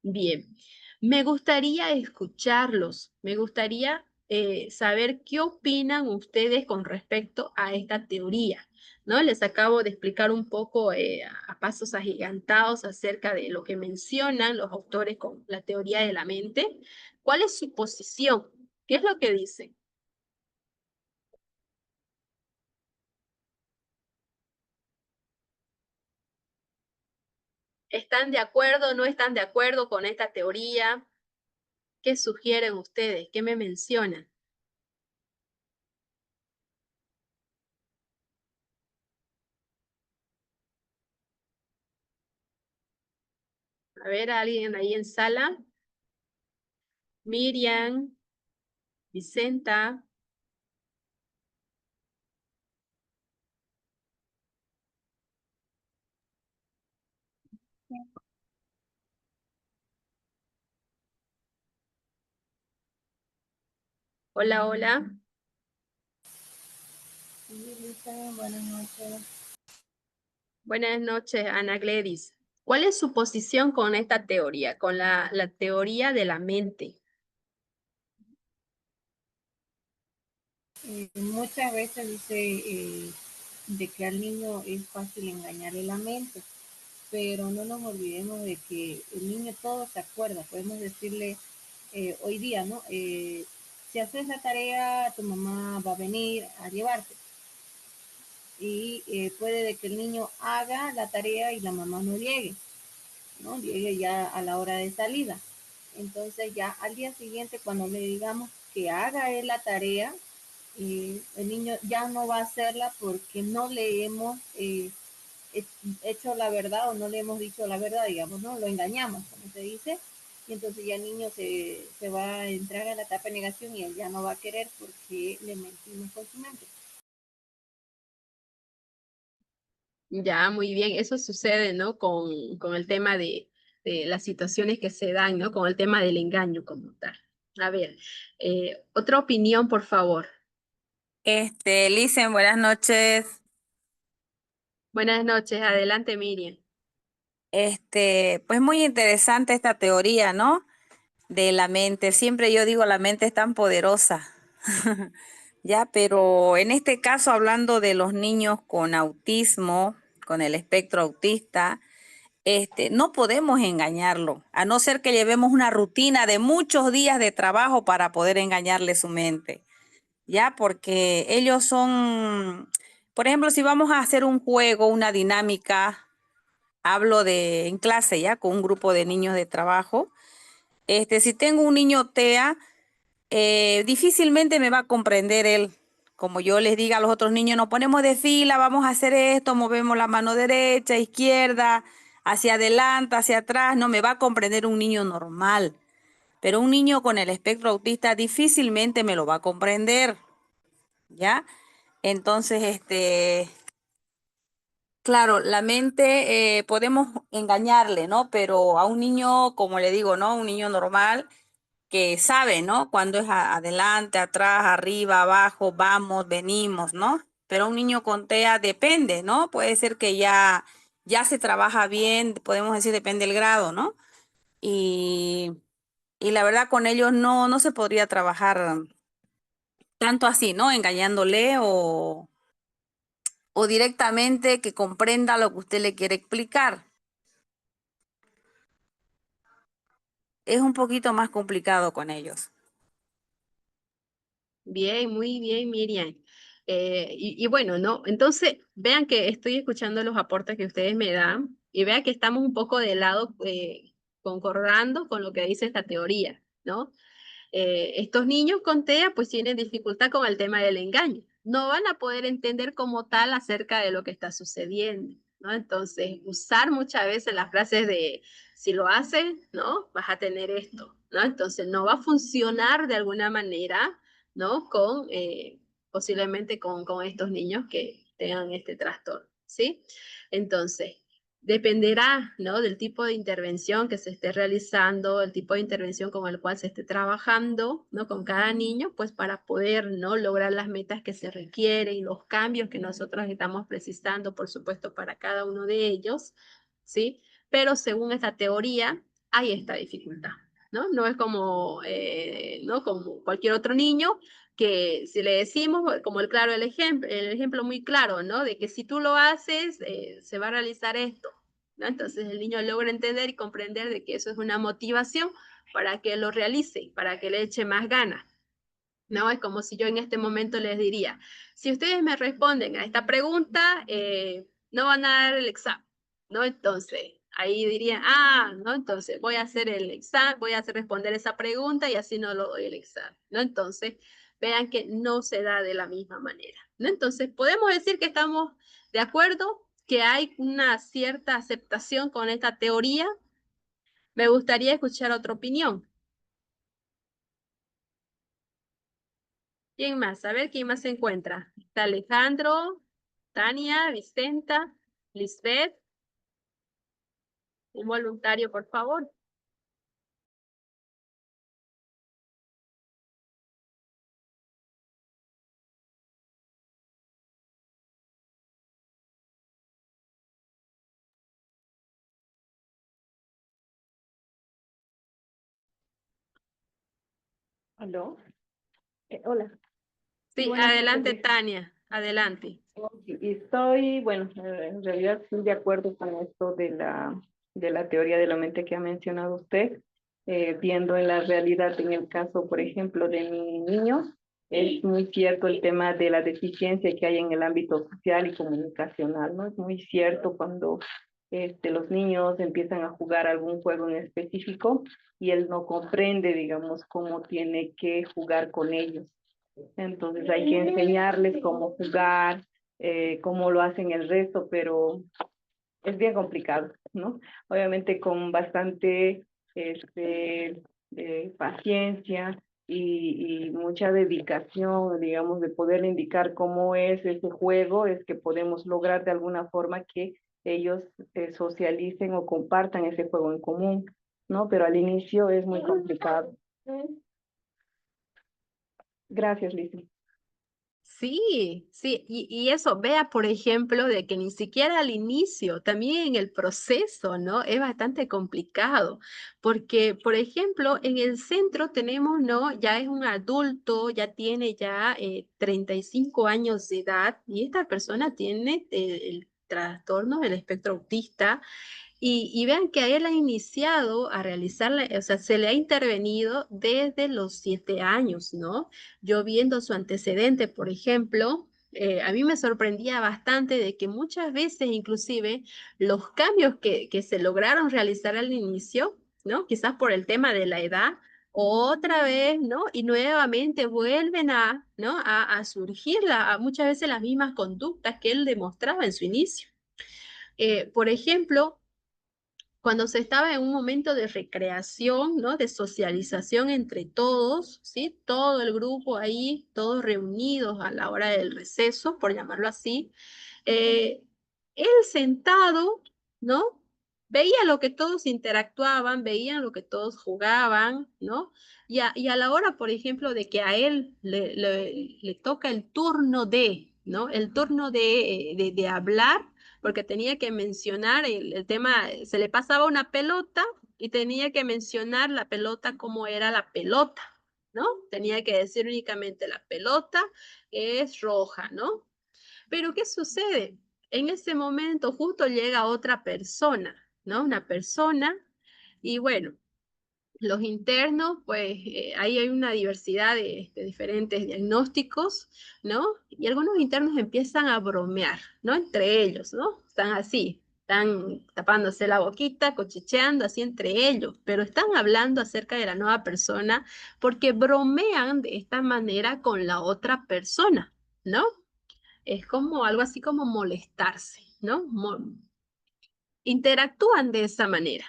Bien, me gustaría escucharlos, me gustaría saber qué opinan ustedes con respecto a esta teoría, ¿no? Les acabo de explicar un poco a pasos agigantados acerca de lo que mencionan los autores con la teoría de la mente. ¿Cuál es su posición? ¿Qué es lo que dicen? ¿Están de acuerdo o no están de acuerdo con esta teoría? ¿Qué sugieren ustedes? ¿Qué me mencionan? A ver, ¿alguien ahí en sala? Miriam, Vicenta. Hola, hola. Buenas noches. Buenas noches, Ana Gledis. ¿Cuál es su posición con esta teoría, con la teoría de la mente? Muchas veces dice de que al niño es fácil engañarle la mente, pero no nos olvidemos de que el niño todo se acuerda. Podemos decirle hoy día, ¿no? Si haces la tarea, tu mamá va a venir a llevarte. Y puede de que el niño haga la tarea y la mamá no llegue, ¿no? Llegue ya a la hora de salida. Entonces ya al día siguiente, cuando le digamos que haga él la tarea, el niño ya no va a hacerla porque no le hemos hecho la verdad o no le hemos dicho la verdad, digamos, ¿no? Lo engañamos, como se dice, y entonces ya el niño se va a entrar a la etapa de negación y él ya no va a querer porque le mentimos con su mente. Ya, muy bien. Eso sucede, ¿no? Con el tema de las situaciones que se dan, ¿no? Con el tema del engaño como tal. A ver, otra opinión, por favor. Licen, buenas noches. Buenas noches. Adelante, Miriam. Pues muy interesante esta teoría, ¿no? De la mente. Siempre yo digo, la mente es tan poderosa. Ya, pero en este caso, hablando de los niños con autismo, con el espectro autista, no podemos engañarlo, a no ser que llevemos una rutina de muchos días de trabajo para poder engañarle su mente. Ya, porque ellos son, por ejemplo, si vamos a hacer un juego, una dinámica, hablo de en clase ya, con un grupo de niños de trabajo, si tengo un niño TEA, difícilmente me va a comprender él. Como yo les diga a los otros niños, nos ponemos de fila, vamos a hacer esto, movemos la mano derecha, izquierda, hacia adelante, hacia atrás, no me va a comprender un niño normal. Pero un niño con el espectro autista difícilmente me lo va a comprender, ¿ya? Entonces, claro, la mente podemos engañarle, ¿no? Pero a un niño, como le digo, ¿no? Un niño normal que sabe, ¿no? Cuando es adelante, atrás, arriba, abajo, vamos, venimos, ¿no? Pero un niño con TEA depende, ¿no? Puede ser que ya se trabaja bien, podemos decir depende del grado, ¿no? Y, y la verdad con ellos no se podría trabajar tanto así, ¿no? Engañándole o directamente que comprenda lo que usted le quiere explicar. Es un poquito más complicado con ellos. Bien, muy bien, Miriam. Y bueno, ¿no? Entonces, vean que estoy escuchando los aportes que ustedes me dan y vean que estamos un poco de lado concordando con lo que dice esta teoría, ¿no? Estos niños con TEA pues tienen dificultad con el tema del engaño. No van a poder entender como tal acerca de lo que está sucediendo, ¿no? Entonces, usar muchas veces las frases de si lo haces, ¿no? Vas a tener esto, ¿no? Entonces, no va a funcionar de alguna manera, ¿no? Posiblemente con estos niños que tengan este trastorno, ¿sí? Entonces, dependerá, ¿no?, del tipo de intervención que se esté realizando, el tipo de intervención con el cual se esté trabajando, ¿no?, con cada niño, pues para poder, ¿no?, lograr las metas que se requieren y los cambios que nosotros estamos precisando, por supuesto, para cada uno de ellos, ¿sí? Pero según esta teoría, hay esta dificultad, ¿no? No es como, ¿no?, como cualquier otro niño, que si le decimos, como el ejemplo muy claro, ¿no?, de que si tú lo haces, se va a realizar esto, ¿no? Entonces el niño logra entender y comprender de que eso es una motivación para que lo realice, para que le eche más ganas, ¿no? Es como si yo en este momento les diría, si ustedes me responden a esta pregunta, no van a dar el examen, ¿no? Entonces, ahí dirían, ¿no? Entonces voy a hacer el examen, voy a hacer responder esa pregunta y así no lo doy el examen, ¿no? Entonces, vean que no se da de la misma manera, ¿no? Entonces, podemos decir que estamos de acuerdo, que hay una cierta aceptación con esta teoría. Me gustaría escuchar otra opinión. ¿Quién más? A ver, ¿quién más se encuentra? Está Alejandro, Tania, Vicenta, Lisbeth. Un voluntario, por favor. ¿Aló? Hola. Sí, Buenas adelante, tardes. Tania. Adelante. Y estoy, bueno, en realidad estoy de acuerdo con esto de la teoría de la mente que ha mencionado usted, viendo en la realidad, en el caso, por ejemplo, de mi niño, es muy cierto el tema de la deficiencia que hay en el ámbito social y comunicacional, ¿no? Es muy cierto cuando los niños empiezan a jugar algún juego en específico y él no comprende, digamos, cómo tiene que jugar con ellos. Entonces hay que enseñarles cómo jugar, cómo lo hacen el resto, pero es bien complicado, ¿no? Obviamente con bastante paciencia y mucha dedicación, digamos, de poder indicar cómo es ese juego, es que podemos lograr de alguna forma que ellos socialicen o compartan ese juego en común, ¿no? Pero al inicio es muy complicado. Gracias, Lizy. Sí, sí, y eso, vea, por ejemplo, de que ni siquiera al inicio, también en el proceso, ¿no? Es bastante complicado, porque, por ejemplo, en el centro tenemos, ¿no? Ya es un adulto, ya tiene ya 35 años de edad, y esta persona tiene el trastorno del espectro autista. Y vean que a él ha iniciado a realizarla, o sea, se le ha intervenido desde los 7 años, ¿no? Yo viendo su antecedente, por ejemplo, a mí me sorprendía bastante de que muchas veces, inclusive, los cambios que se lograron realizar al inicio, ¿no? Quizás por el tema de la edad, otra vez, ¿no? Y nuevamente vuelven ¿no? A surgir muchas veces las mismas conductas que él demostraba en su inicio. Por ejemplo, cuando se estaba en un momento de recreación, ¿no? De socialización entre todos, ¿sí? Todo el grupo ahí, todos reunidos a la hora del receso, por llamarlo así. eh, Él sentado, ¿no? Veía lo que todos interactuaban, veían lo que todos jugaban, ¿no? Y a la hora, por ejemplo, de que a él le toca el turno ¿no? El turno de hablar, porque tenía que mencionar el tema, se le pasaba una pelota y tenía que mencionar la pelota como era la pelota, ¿no? Tenía que decir únicamente la pelota es roja, ¿no? Pero ¿qué sucede? En ese momento justo llega otra persona, ¿no? Una persona y bueno, los internos, pues ahí hay una diversidad de diferentes diagnósticos, ¿no? Y algunos internos empiezan a bromear, ¿no? Entre ellos, ¿no? Están así, están tapándose la boquita, cochicheando así entre ellos, pero están hablando acerca de la nueva persona porque bromean de esta manera con la otra persona, ¿no? Es como algo así como molestarse, ¿no? Interactúan de esa manera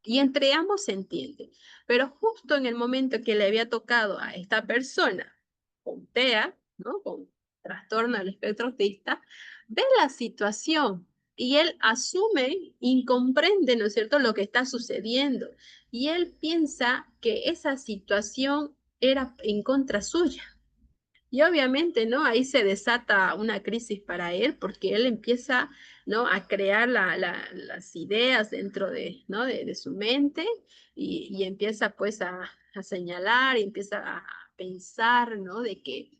y entre ambos se entienden. Pero justo en el momento que le había tocado a esta persona con TEA, ¿no? Con trastorno del espectro autista, ve la situación y él asume, incomprende, ¿no es cierto?, lo que está sucediendo. Y él piensa que esa situación era en contra suya. Y obviamente, ¿no? Ahí se desata una crisis para él porque él empieza, ¿no? A crear las ideas dentro de, ¿no? de su mente y empieza pues a señalar y empieza a pensar, ¿no? De que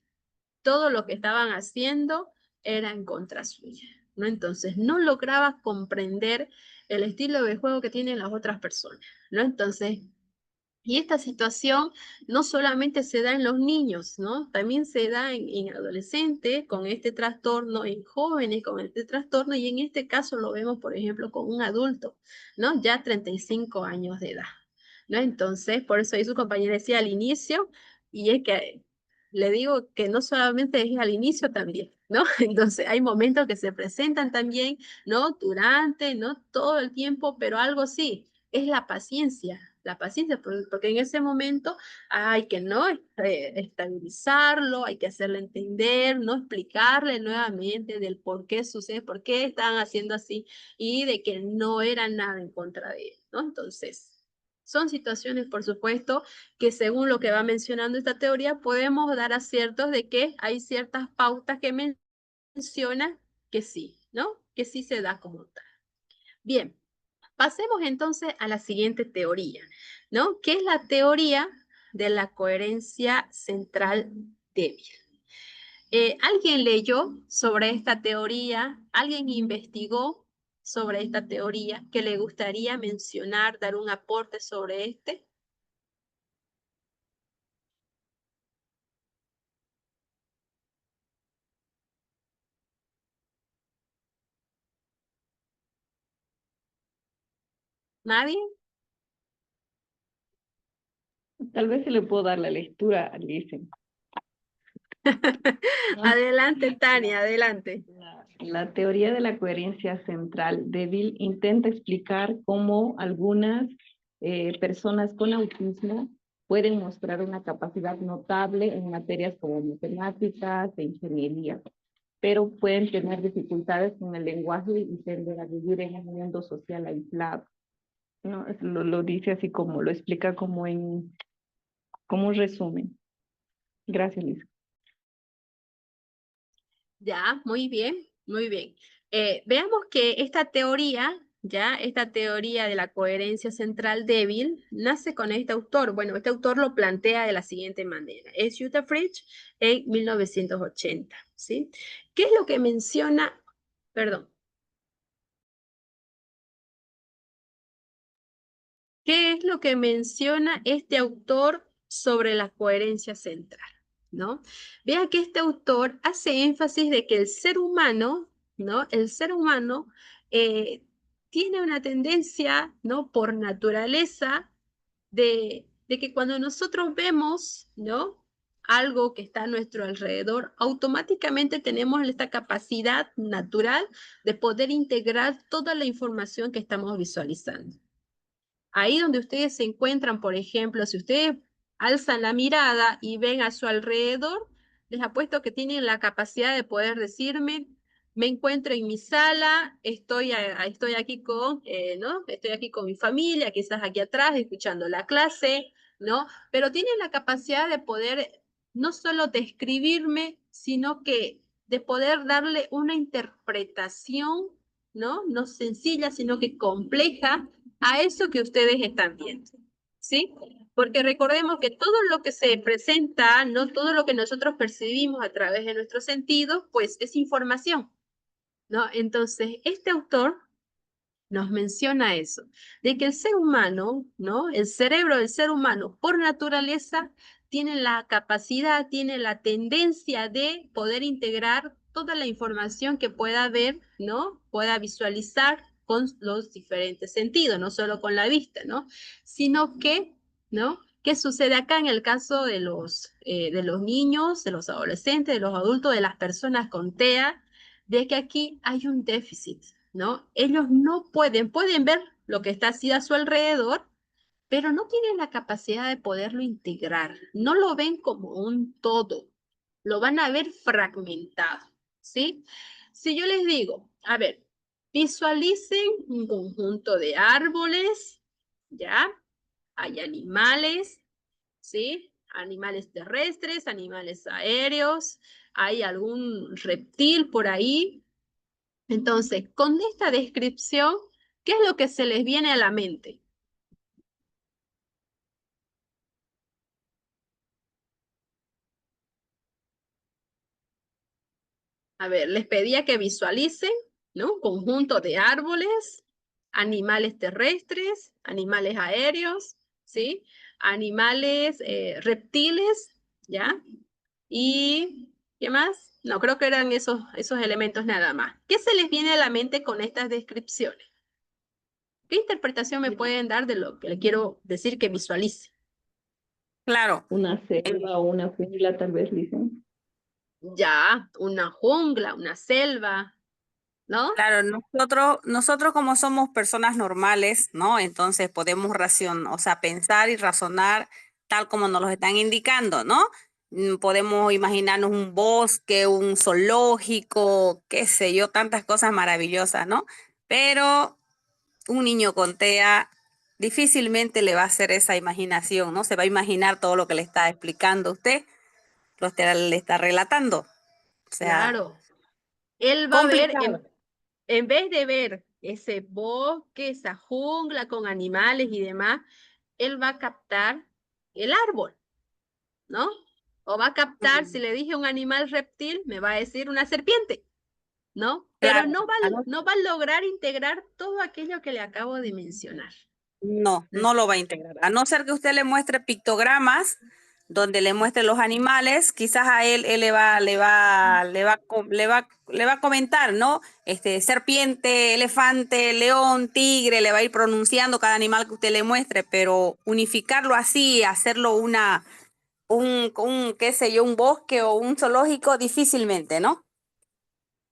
todo lo que estaban haciendo era en contra suya, ¿no? Entonces no lograba comprender el estilo de juego que tienen las otras personas, ¿no? Entonces, y esta situación no solamente se da en los niños, ¿no? También se da en adolescentes con este trastorno, en jóvenes con este trastorno, y en este caso lo vemos, por ejemplo, con un adulto, ¿no? Ya 35 años de edad, ¿no? Entonces, por eso ahí su compañera decía al inicio, y es que le digo que no solamente es al inicio también, ¿no? Entonces, hay momentos que se presentan también, ¿no? Durante, ¿no? Todo el tiempo, pero algo sí, es la paciencia, porque en ese momento hay que no estabilizarlo, hay que hacerle entender, no explicarle nuevamente del por qué sucede, por qué están haciendo así y de que no era nada en contra de él, ¿no? Entonces, son situaciones, por supuesto, que según lo que va mencionando esta teoría, podemos dar aciertos de que hay ciertas pautas que menciona que sí, ¿no? Que sí se da como tal. Bien. Pasemos entonces a la siguiente teoría, ¿no? Que es la teoría de la coherencia central débil. ¿Alguien leyó sobre esta teoría? ¿Alguien investigó sobre esta teoría que le gustaría mencionar, dar un aporte sobre este? ¿Nadie? Tal vez se le puedo dar la lectura a Lisen. Adelante, Tania, adelante. La teoría de la coherencia central débil intenta explicar cómo algunas personas con autismo pueden mostrar una capacidad notable en materias como matemáticas e ingeniería, pero pueden tener dificultades con el lenguaje y tender a vivir en un mundo social aislado. ¿No? Lo dice así como, lo explica como un resumen. Gracias, Lisa. Ya, muy bien, muy bien. Veamos que esta teoría, ya, esta teoría de la coherencia central débil, nace con este autor. Bueno, este autor lo plantea de la siguiente manera. Es Jutta Fritsch en 1980, ¿sí? ¿Qué es lo que menciona? Perdón. ¿Qué es lo que menciona este autor sobre la coherencia central? ¿No? Vea que este autor hace énfasis de que el ser humano, ¿no? El ser humano tiene una tendencia, ¿no? Por naturaleza de que cuando nosotros vemos, ¿no? Algo que está a nuestro alrededor, automáticamente tenemos esta capacidad natural de poder integrar toda la información que estamos visualizando. Ahí donde ustedes se encuentran, por ejemplo, si ustedes alzan la mirada y ven a su alrededor, les apuesto que tienen la capacidad de poder decirme, me encuentro en mi sala, estoy aquí ¿no? Estoy aquí con mi familia, quizás aquí atrás, escuchando la clase, ¿no? Pero tienen la capacidad de poder no solo describirme, sino que de poder darle una interpretación, ¿no? No sencilla, sino que compleja a eso que ustedes están viendo, ¿sí? Porque recordemos que todo lo que se presenta, no todo lo que nosotros percibimos a través de nuestros sentidos, pues es información, ¿no? Entonces, este autor nos menciona eso, de que el ser humano, ¿no? El cerebro del ser humano, por naturaleza, tiene la capacidad, tiene la tendencia de poder integrar toda la información que pueda ver, ¿no? Pueda visualizar con los diferentes sentidos, no solo con la vista, ¿no? Sino que, ¿no? ¿Qué sucede acá en el caso de los niños, de los adolescentes, de los adultos, de las personas con TEA? De que aquí hay un déficit, ¿no? Ellos no pueden ver lo que está así a su alrededor, pero no tienen la capacidad de poderlo integrar. No lo ven como un todo, lo van a ver fragmentado, ¿sí? Si yo les digo, a ver, Visualicen un conjunto de árboles, ¿ya? Hay animales, ¿sí? Animales terrestres, animales aéreos, hay algún reptil por ahí. Entonces, con esta descripción, ¿qué es lo que se les viene a la mente? A ver, les pedía que visualicen, ¿no? Un conjunto de árboles, animales terrestres, animales aéreos, ¿sí? Animales reptiles, ¿ya? Y, ¿qué más? No, creo que eran esos elementos nada más. ¿Qué se les viene a la mente con estas descripciones? ¿Qué interpretación me pueden dar de lo que le quiero decir que visualice? Claro. Una selva o una jungla, tal vez, dicen. Ya, una jungla, una selva, ¿no? Claro, nosotros como somos personas normales, ¿no? Entonces podemos o sea, pensar y razonar tal como nos lo están indicando, ¿no? Podemos imaginarnos un bosque, un zoológico, qué sé yo, tantas cosas maravillosas, ¿no? Pero un niño con TEA difícilmente le va a hacer esa imaginación, ¿no? Se va a imaginar todo lo que le está explicando usted, le está relatando. O sea, Claro. Él va a ver, complicado. en vez de ver ese bosque, esa jungla con animales y demás, él va a captar el árbol, ¿no? O va a captar, si le dije un animal reptil, me va a decir una serpiente, ¿no? Pero Claro. no va a lograr integrar todo aquello que le acabo de mencionar. No, no lo va a integrar. A no ser que usted le muestre pictogramas donde le muestre los animales, quizás a él le va a comentar, ¿no? Serpiente, elefante, león, tigre, le va a ir pronunciando cada animal que usted le muestre, pero unificarlo así, hacerlo qué sé yo, un bosque o un zoológico, difícilmente, ¿no?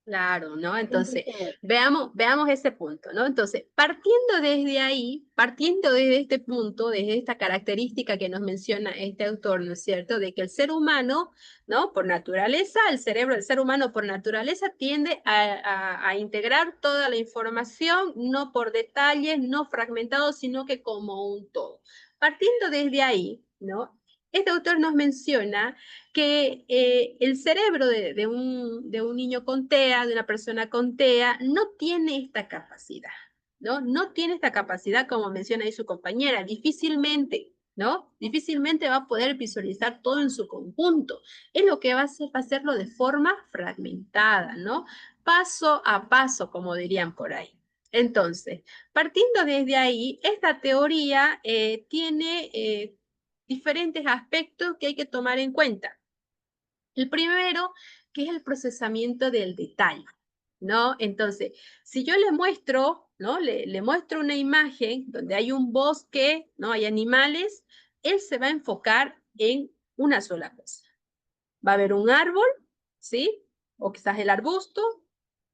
Claro, ¿no? Entonces, veamos ese punto, ¿no? Entonces, partiendo desde ahí, partiendo desde este punto, desde esta característica que nos menciona este autor, ¿no es cierto? De que el ser humano, ¿no? Por naturaleza, el cerebro del ser humano por naturaleza tiende a integrar toda la información, no por detalles, no fragmentado, sino que como un todo. Partiendo desde ahí, ¿no? Este autor nos menciona que el cerebro de un niño con TEA, de una persona con TEA, no tiene esta capacidad, ¿no? No tiene esta capacidad, como menciona ahí su compañera, difícilmente, ¿no? Difícilmente va a poder visualizar todo en su conjunto. Es lo que va a hacerlo de forma fragmentada, ¿no? Paso a paso, como dirían por ahí. Entonces, partiendo desde ahí, esta teoría tiene diferentes aspectos que hay que tomar en cuenta. El primero, que es el procesamiento del detalle, ¿no? Entonces, si yo le muestro, ¿no? Le muestro una imagen donde hay un bosque, ¿no? Hay animales, él se va a enfocar en una sola cosa. Va a haber un árbol, ¿sí? O quizás el arbusto,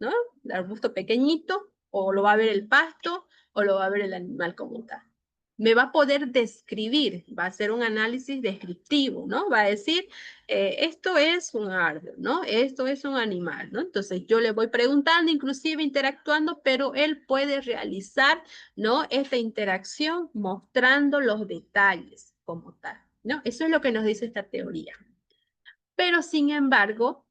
¿no? El arbusto pequeñito, o lo va a ver el pasto, o lo va a ver el animal como tal. Me va a poder describir, va a hacer un análisis descriptivo, ¿no? Va a decir, esto es un árbol, ¿no? Esto es un animal, ¿no? Entonces yo le voy preguntando, inclusive interactuando, pero él puede realizar, ¿no? Esta interacción mostrando los detalles como tal, ¿no? Eso es lo que nos dice esta teoría. Pero sin embargo,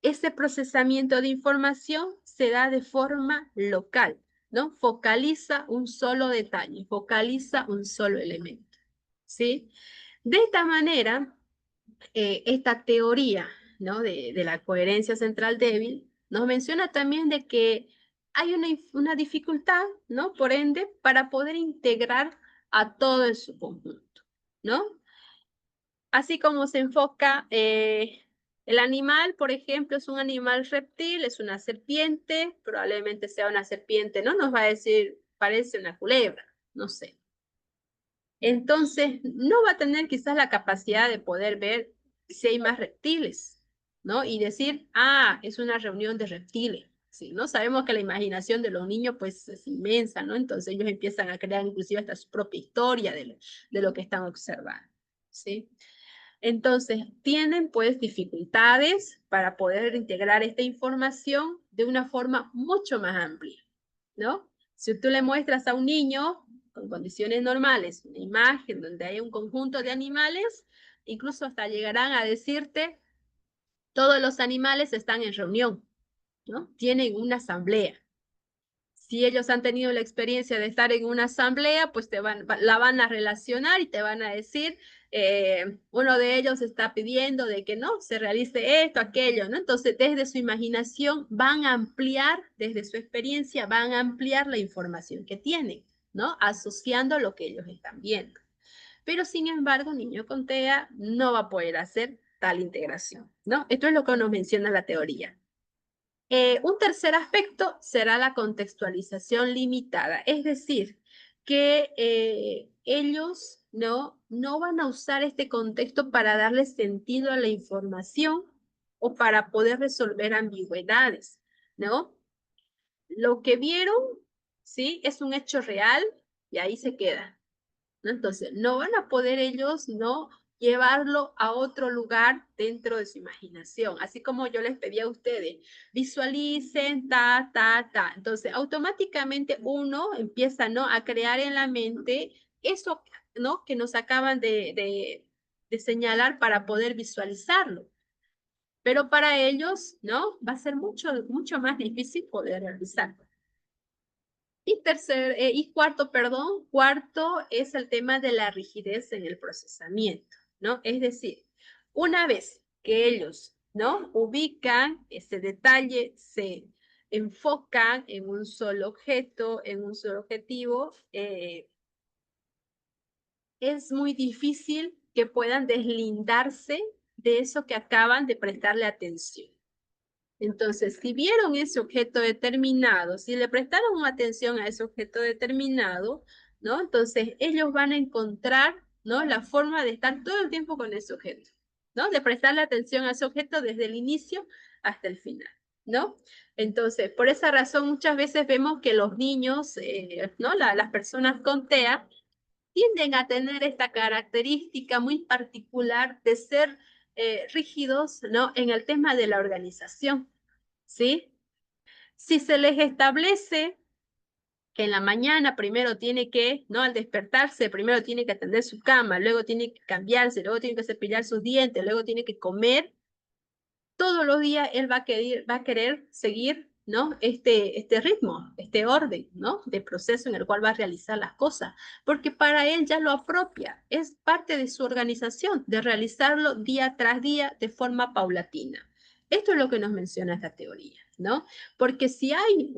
ese procesamiento de información se da de forma local, ¿no? Focaliza un solo detalle, focaliza un solo elemento, ¿sí? De esta manera, esta teoría, ¿no? De la coherencia central débil nos menciona también de que hay una dificultad, ¿no? Por ende, para poder integrar a todo en su conjunto, ¿no? Así como se enfoca el animal, por ejemplo, es un animal reptil, es una serpiente, probablemente sea una serpiente, ¿no? Nos va a decir, parece una culebra, no sé. Entonces, no va a tener quizás la capacidad de poder ver si hay más reptiles, ¿no? Y decir, ah, es una reunión de reptiles. Sí, ¿no? Sabemos que la imaginación de los niños pues es inmensa, ¿no? Entonces ellos empiezan a crear inclusive hasta su propia historia de lo que están observando, ¿sí? Entonces, tienen pues dificultades para poder integrar esta información de una forma mucho más amplia, ¿no? Si tú le muestras a un niño con condiciones normales una imagen donde hay un conjunto de animales, incluso hasta llegarán a decirte, todos los animales están en reunión, ¿no? Tienen una asamblea. Si ellos han tenido la experiencia de estar en una asamblea, pues la van a relacionar y te van a decir, uno de ellos está pidiendo de que no, se realice esto, aquello, ¿no? Entonces, desde su imaginación van a ampliar, desde su experiencia, van a ampliar la información que tienen, ¿no? Asociando lo que ellos están viendo. Pero, sin embargo, niño con TEA no va a poder hacer tal integración, ¿no? Esto es lo que nos menciona la teoría. Un tercer aspecto será la contextualización limitada, es decir, que ellos no van a usar este contexto para darle sentido a la información o para poder resolver ambigüedades, ¿no? Lo que vieron, ¿sí? Es un hecho real y ahí se queda, ¿no? Entonces, no van a poder ellos, ¿no? Llevarlo a otro lugar dentro de su imaginación, así como yo les pedí a ustedes, visualicen, ta, ta, ta. Entonces, automáticamente uno empieza, ¿no? A crear en la mente eso, ¿no? Que nos acaban de señalar para poder visualizarlo. Pero para ellos, ¿no? Va a ser mucho, mucho más difícil poder realizarlo. Y cuarto, perdón, cuarto es el tema de la rigidez en el procesamiento, ¿no? Es decir, una vez que ellos, ¿no? Ubican ese detalle, se enfocan en un solo objeto, en un solo objetivo, es muy difícil que puedan deslindarse de eso que acaban de prestarle atención. Entonces, si vieron ese objeto determinado, si le prestaron atención a ese objeto determinado, ¿no? Entonces, ellos van a encontrar, ¿no? La forma de estar todo el tiempo con ese objeto, ¿no? De prestarle atención a ese objeto desde el inicio hasta el final, ¿no? Entonces, por esa razón, muchas veces vemos que los niños, ¿no? Las personas con TEA tienden a tener esta característica muy particular de ser rígidos, ¿no? En el tema de la organización, ¿sí? Si se les establece que en la mañana primero tiene que, ¿no? Al despertarse, primero tiene que atender su cama, luego tiene que cambiarse, luego tiene que cepillar sus dientes, luego tiene que comer, todos los días él va a querer seguir, ¿no? Este ritmo, este orden, ¿no? De proceso en el cual va a realizar las cosas, porque para él ya lo apropia, es parte de su organización, de realizarlo día tras día de forma paulatina. Esto es lo que nos menciona esta teoría, ¿no? Porque si hay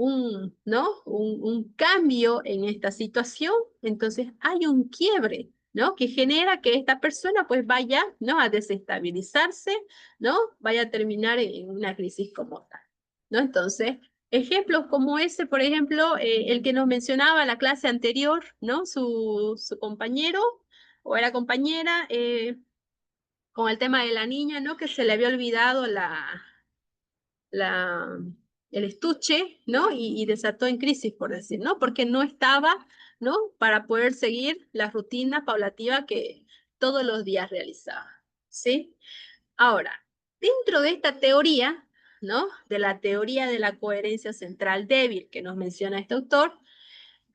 ¿no? un cambio en esta situación, entonces hay un quiebre, ¿no? Que genera que esta persona pues vaya, ¿no? A desestabilizarse, ¿no? Vaya a terminar en una crisis como tal, ¿no? Entonces, ejemplos como ese, por ejemplo, el que nos mencionaba la clase anterior, ¿no? Su compañero o era compañera, con el tema de la niña, ¿no? Que se le había olvidado el estuche, ¿no? Y desató en crisis, por decir, ¿no? Porque no estaba, ¿no? Para poder seguir la rutina paulativa que todos los días realizaba, ¿sí? Ahora, dentro de esta teoría, ¿no? De la teoría de la coherencia central débil que nos menciona este autor,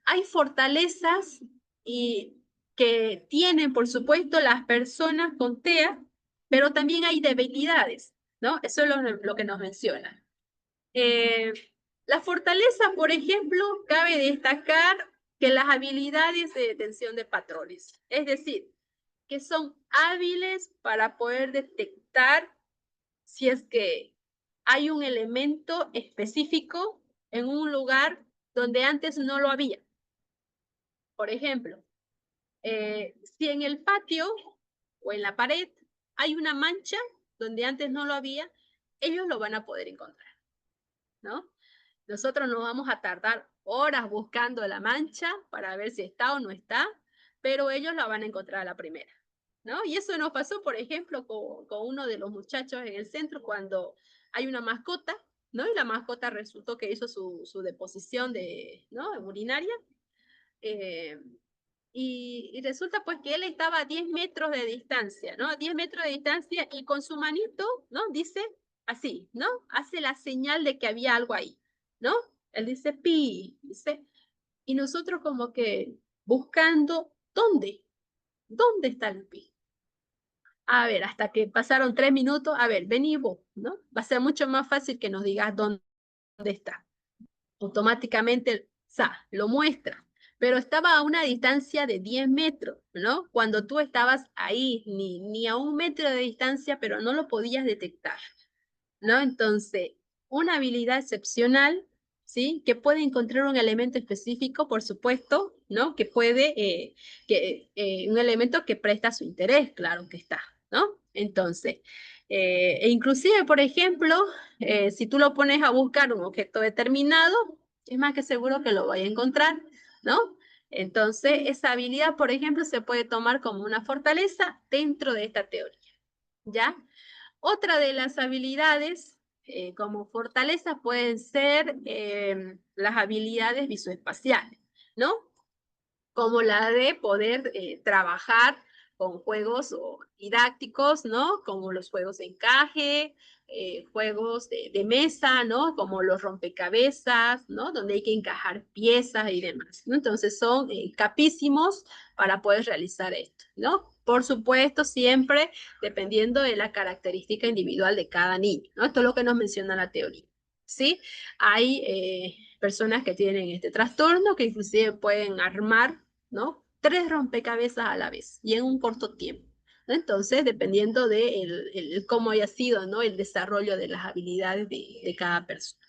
hay fortalezas y que tienen, por supuesto, las personas con TEA, pero también hay debilidades, ¿no? Eso es lo que nos menciona. La fortaleza, por ejemplo, cabe destacar que las habilidades de detención de patrones, es decir, que son hábiles para poder detectar si es que hay un elemento específico en un lugar donde antes no lo había. Por ejemplo, si en el patio o en la pared hay una mancha donde antes no lo había, ellos lo van a poder encontrar, ¿no? Nosotros no vamos a tardar horas buscando la mancha para ver si está o no está, pero ellos la van a encontrar a la primera, ¿no? Y eso nos pasó, por ejemplo, con uno de los muchachos en el centro cuando hay una mascota, ¿no? Y la mascota resultó que hizo su deposición ¿no? Urinaria. Y resulta pues que él estaba a 10 metros de distancia, ¿no? 10 metros de distancia y con su manito, ¿no? Dice así, ¿no? Hace la señal de que había algo ahí, ¿no? Él dice pi, dice, y nosotros como que buscando, ¿dónde? ¿Dónde está el pi? A ver, hasta que pasaron 3 minutos, a ver, vení vos, ¿no? Va a ser mucho más fácil que nos digas dónde está. Automáticamente, lo muestra. Pero estaba a una distancia de 10 metros, ¿no? Cuando tú estabas ahí, ni a 1 metro de distancia, pero no lo podías detectar, ¿no? Entonces, una habilidad excepcional, ¿sí? Que puede encontrar un elemento específico, por supuesto, ¿no? Que puede, un elemento que presta su interés, claro que está, ¿no? Entonces, e inclusive, por ejemplo, si tú lo pones a buscar un objeto determinado, es más que seguro que lo vaya a encontrar, ¿no? Entonces, esa habilidad, por ejemplo, se puede tomar como una fortaleza dentro de esta teoría, ¿ya? Otra de las habilidades como fortaleza pueden ser las habilidades visoespaciales, ¿no? Como la de poder trabajar con juegos didácticos, ¿no? Como los juegos de encaje, juegos de mesa, ¿no? Como los rompecabezas, ¿no? Donde hay que encajar piezas y demás, ¿no? Entonces son capísimos para poder realizar esto, ¿no? Por supuesto, siempre dependiendo de la característica individual de cada niño, ¿no? Esto es lo que nos menciona la teoría, ¿sí? Hay personas que tienen este trastorno que inclusive pueden armar, ¿no? 3 rompecabezas a la vez y en un corto tiempo. Entonces, dependiendo de cómo haya sido, ¿no? El desarrollo de las habilidades de cada persona.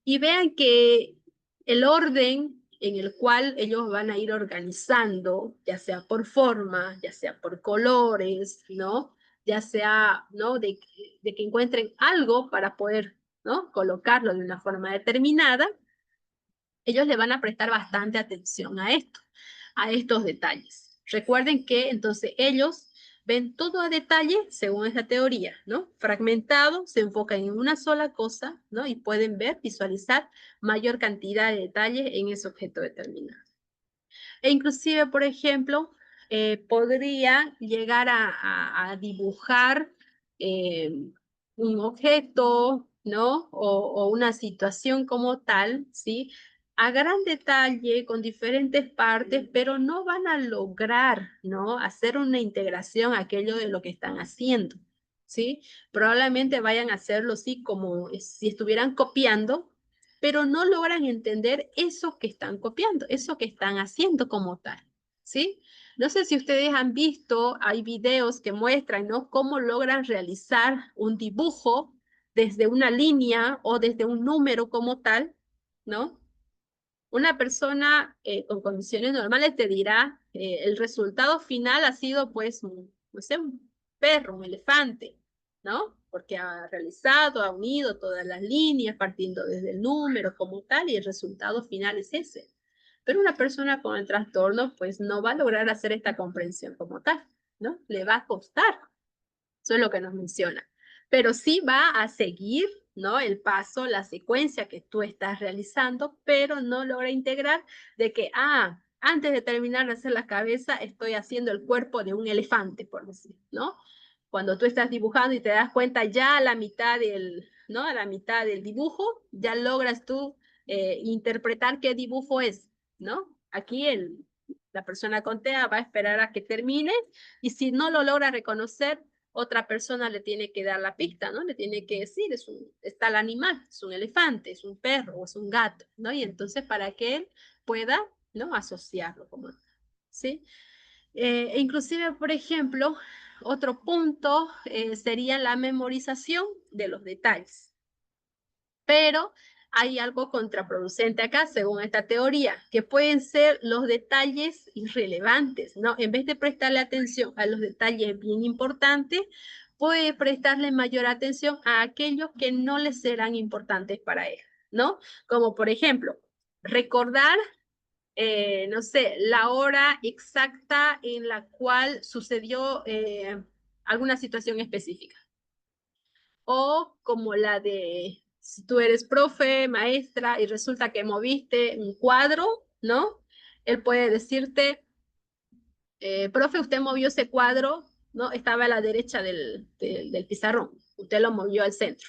Y vean que el orden en el cual ellos van a ir organizando, ya sea por forma, ya sea por colores, ¿no? Ya sea, ¿no? De que encuentren algo para poder, ¿no? Colocarlo de una forma determinada, ellos le van a prestar bastante atención a estos detalles. Recuerden que entonces ellos ven todo a detalle según esta teoría, ¿no? Fragmentado, se enfocan en una sola cosa, ¿no? Y pueden ver, visualizar mayor cantidad de detalles en ese objeto determinado. E inclusive, por ejemplo, podría llegar a dibujar un objeto, ¿no? O una situación como tal, ¿sí? A gran detalle, con diferentes partes, pero no van a lograr, ¿no? Hacer una integración a aquello de lo que están haciendo, ¿sí? Probablemente vayan a hacerlo, sí, como si estuvieran copiando, pero no logran entender eso que están copiando, eso que están haciendo como tal, ¿sí? No sé si ustedes han visto, hay videos que muestran, ¿no? Cómo logran realizar un dibujo desde una línea o desde un número como tal, ¿no? Una persona con condiciones normales te dirá, el resultado final ha sido, pues, no sé, un perro, un elefante, ¿no? Porque ha realizado, ha unido todas las líneas partiendo desde el número como tal y el resultado final es ese. Pero una persona con el trastorno, pues, no va a lograr hacer esta comprensión como tal, ¿no? Le va a costar. Eso es lo que nos menciona. Pero sí va a seguir, ¿no? El paso, la secuencia que tú estás realizando, pero no logra integrar de que, antes de terminar de hacer la cabeza, estoy haciendo el cuerpo de un elefante, por decir, ¿no? Cuando tú estás dibujando y te das cuenta ya a la mitad ¿no? A la mitad del dibujo, ya logras tú interpretar qué dibujo es, ¿no? Aquí la persona con TEA va a esperar a que termine y si no lo logra reconocer, otra persona le tiene que dar la pista, ¿no? Le tiene que decir, está el animal, es un elefante, es un perro o es un gato, ¿no? Y entonces para que él pueda, ¿no? Asociarlo como, ¿sí? Inclusive, por ejemplo, otro punto sería la memorización de los detalles. Pero hay algo contraproducente acá, según esta teoría, que pueden ser los detalles irrelevantes, ¿no? En vez de prestarle atención a los detalles bien importantes, puede prestarle mayor atención a aquellos que no les serán importantes para él, ¿no? Como por ejemplo, recordar, no sé, la hora exacta en la cual sucedió alguna situación específica o como la de si tú eres profe, maestra y resulta que moviste un cuadro, ¿no? Él puede decirte, profe, usted movió ese cuadro, ¿no? Estaba a la derecha del pizarrón, usted lo movió al centro,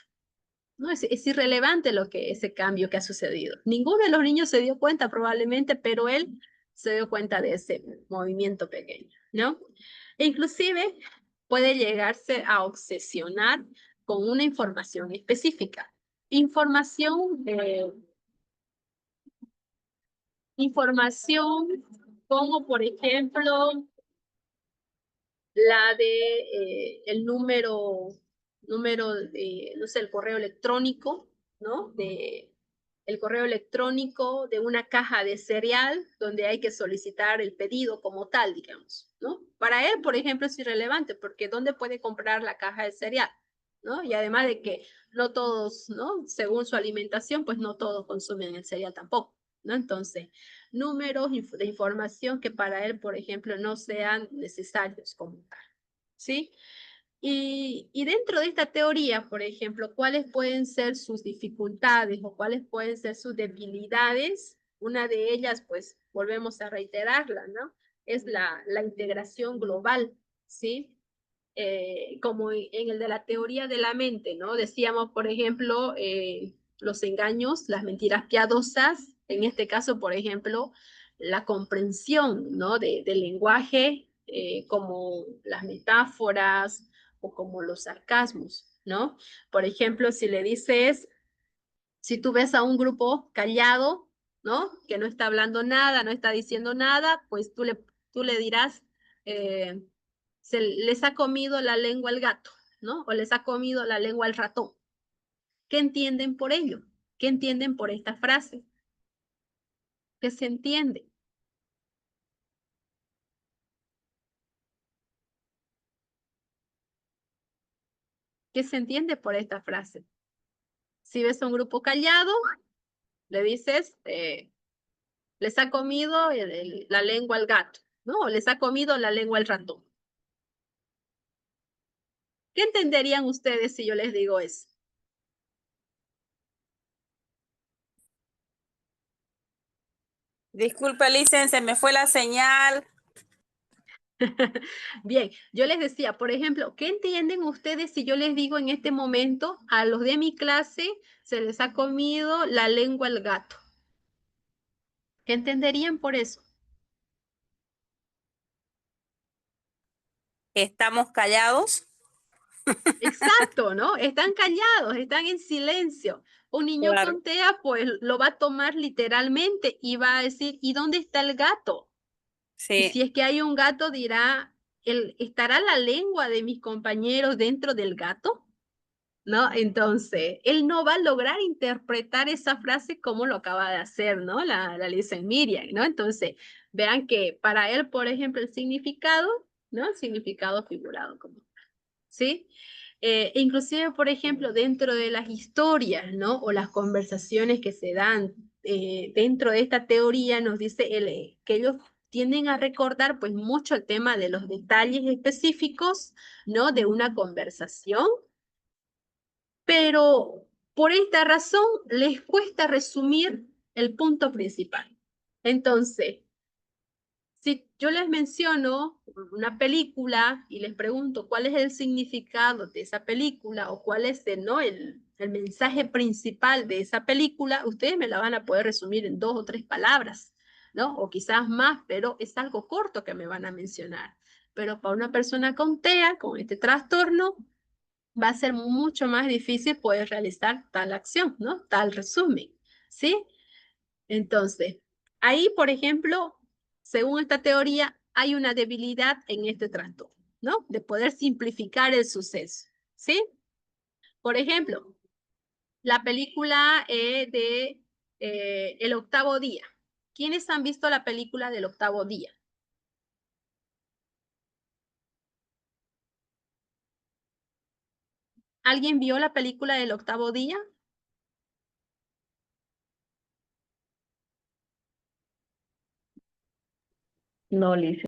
¿no? Es irrelevante ese cambio que ha sucedido. Ninguno de los niños se dio cuenta probablemente, pero él se dio cuenta de ese movimiento pequeño, ¿no? E inclusive puede llegarse a obsesionar con una información específica. Información como, por ejemplo, la de el número de, no sé, el correo electrónico, ¿no? El correo electrónico de una caja de cereal donde hay que solicitar el pedido como tal, digamos, ¿no? Para él, por ejemplo, es irrelevante porque ¿dónde puede comprar la caja de cereal? ¿No? Y además de que no todos, ¿no? Según su alimentación, pues no todos consumen el cereal tampoco, ¿no? Entonces, números de información que para él, por ejemplo, no sean necesarios como tal, ¿sí? Y dentro de esta teoría, por ejemplo, ¿cuáles pueden ser sus dificultades o cuáles pueden ser sus debilidades? Una de ellas, pues, volvemos a reiterarla, ¿no? Es la integración global, ¿sí? Como en el de la teoría de la mente, ¿no? Decíamos, por ejemplo, los engaños, las mentiras piadosas, en este caso, por ejemplo, la comprensión, ¿no? Del lenguaje, como las metáforas o como los sarcasmos, ¿no? Por ejemplo, si le dices, si tú ves a un grupo callado, ¿no? Que no está hablando nada, no está diciendo nada, pues tú le dirás, eh, les ha comido la lengua al gato, ¿no? O les ha comido la lengua al ratón. ¿Qué entienden por ello? ¿Qué entienden por esta frase? ¿Qué se entiende? ¿Qué se entiende por esta frase? Si ves a un grupo callado, le dices, les ha comido la lengua al gato, ¿no? O les ha comido la lengua al ratón. ¿Qué entenderían ustedes si yo les digo eso? Disculpe, Licen, se me fue la señal. Bien, yo les decía, por ejemplo, ¿qué entienden ustedes si yo les digo en este momento a los de mi clase se les ha comido la lengua al gato? ¿Qué entenderían por eso? ¿Estamos callados? Exacto, ¿no? Están callados, están en silencio. Un niño Claro. con TEA, pues lo va a tomar literalmente y va a decir, ¿y dónde está el gato? Y Sí. si es que hay un gato, dirá, ¿estará la lengua de mis compañeros dentro del gato? ¿No? Entonces, él no va a lograr interpretar esa frase como lo acaba de hacer, ¿no? La Lisa Miriam, ¿no? Entonces, vean que para él, por ejemplo, el significado, ¿no? El significado figurado como, ¿sí? Inclusive, por ejemplo, dentro de las historias, ¿no? O las conversaciones que se dan dentro de esta teoría, nos dice que ellos tienden a recordar, pues, mucho el tema de los detalles específicos, ¿no? De una conversación, pero por esta razón les cuesta resumir el punto principal. Entonces, si yo les menciono una película y les pregunto cuál es el significado de esa película o cuál es ¿no? el mensaje principal de esa película, ustedes me la van a poder resumir en 2 o 3 palabras, ¿no? O quizás más, pero es algo corto que me van a mencionar. Pero para una persona con TEA, con este trastorno, va a ser mucho más difícil poder realizar tal acción, ¿no? Tal resumen, ¿sí? Entonces, ahí, por ejemplo, según esta teoría, hay una debilidad en este trastorno, ¿no? De poder simplificar el suceso, ¿sí? Por ejemplo, la película de El octavo día. ¿Quiénes han visto la película del octavo día? ¿Alguien vio la película del octavo día? No, Lice.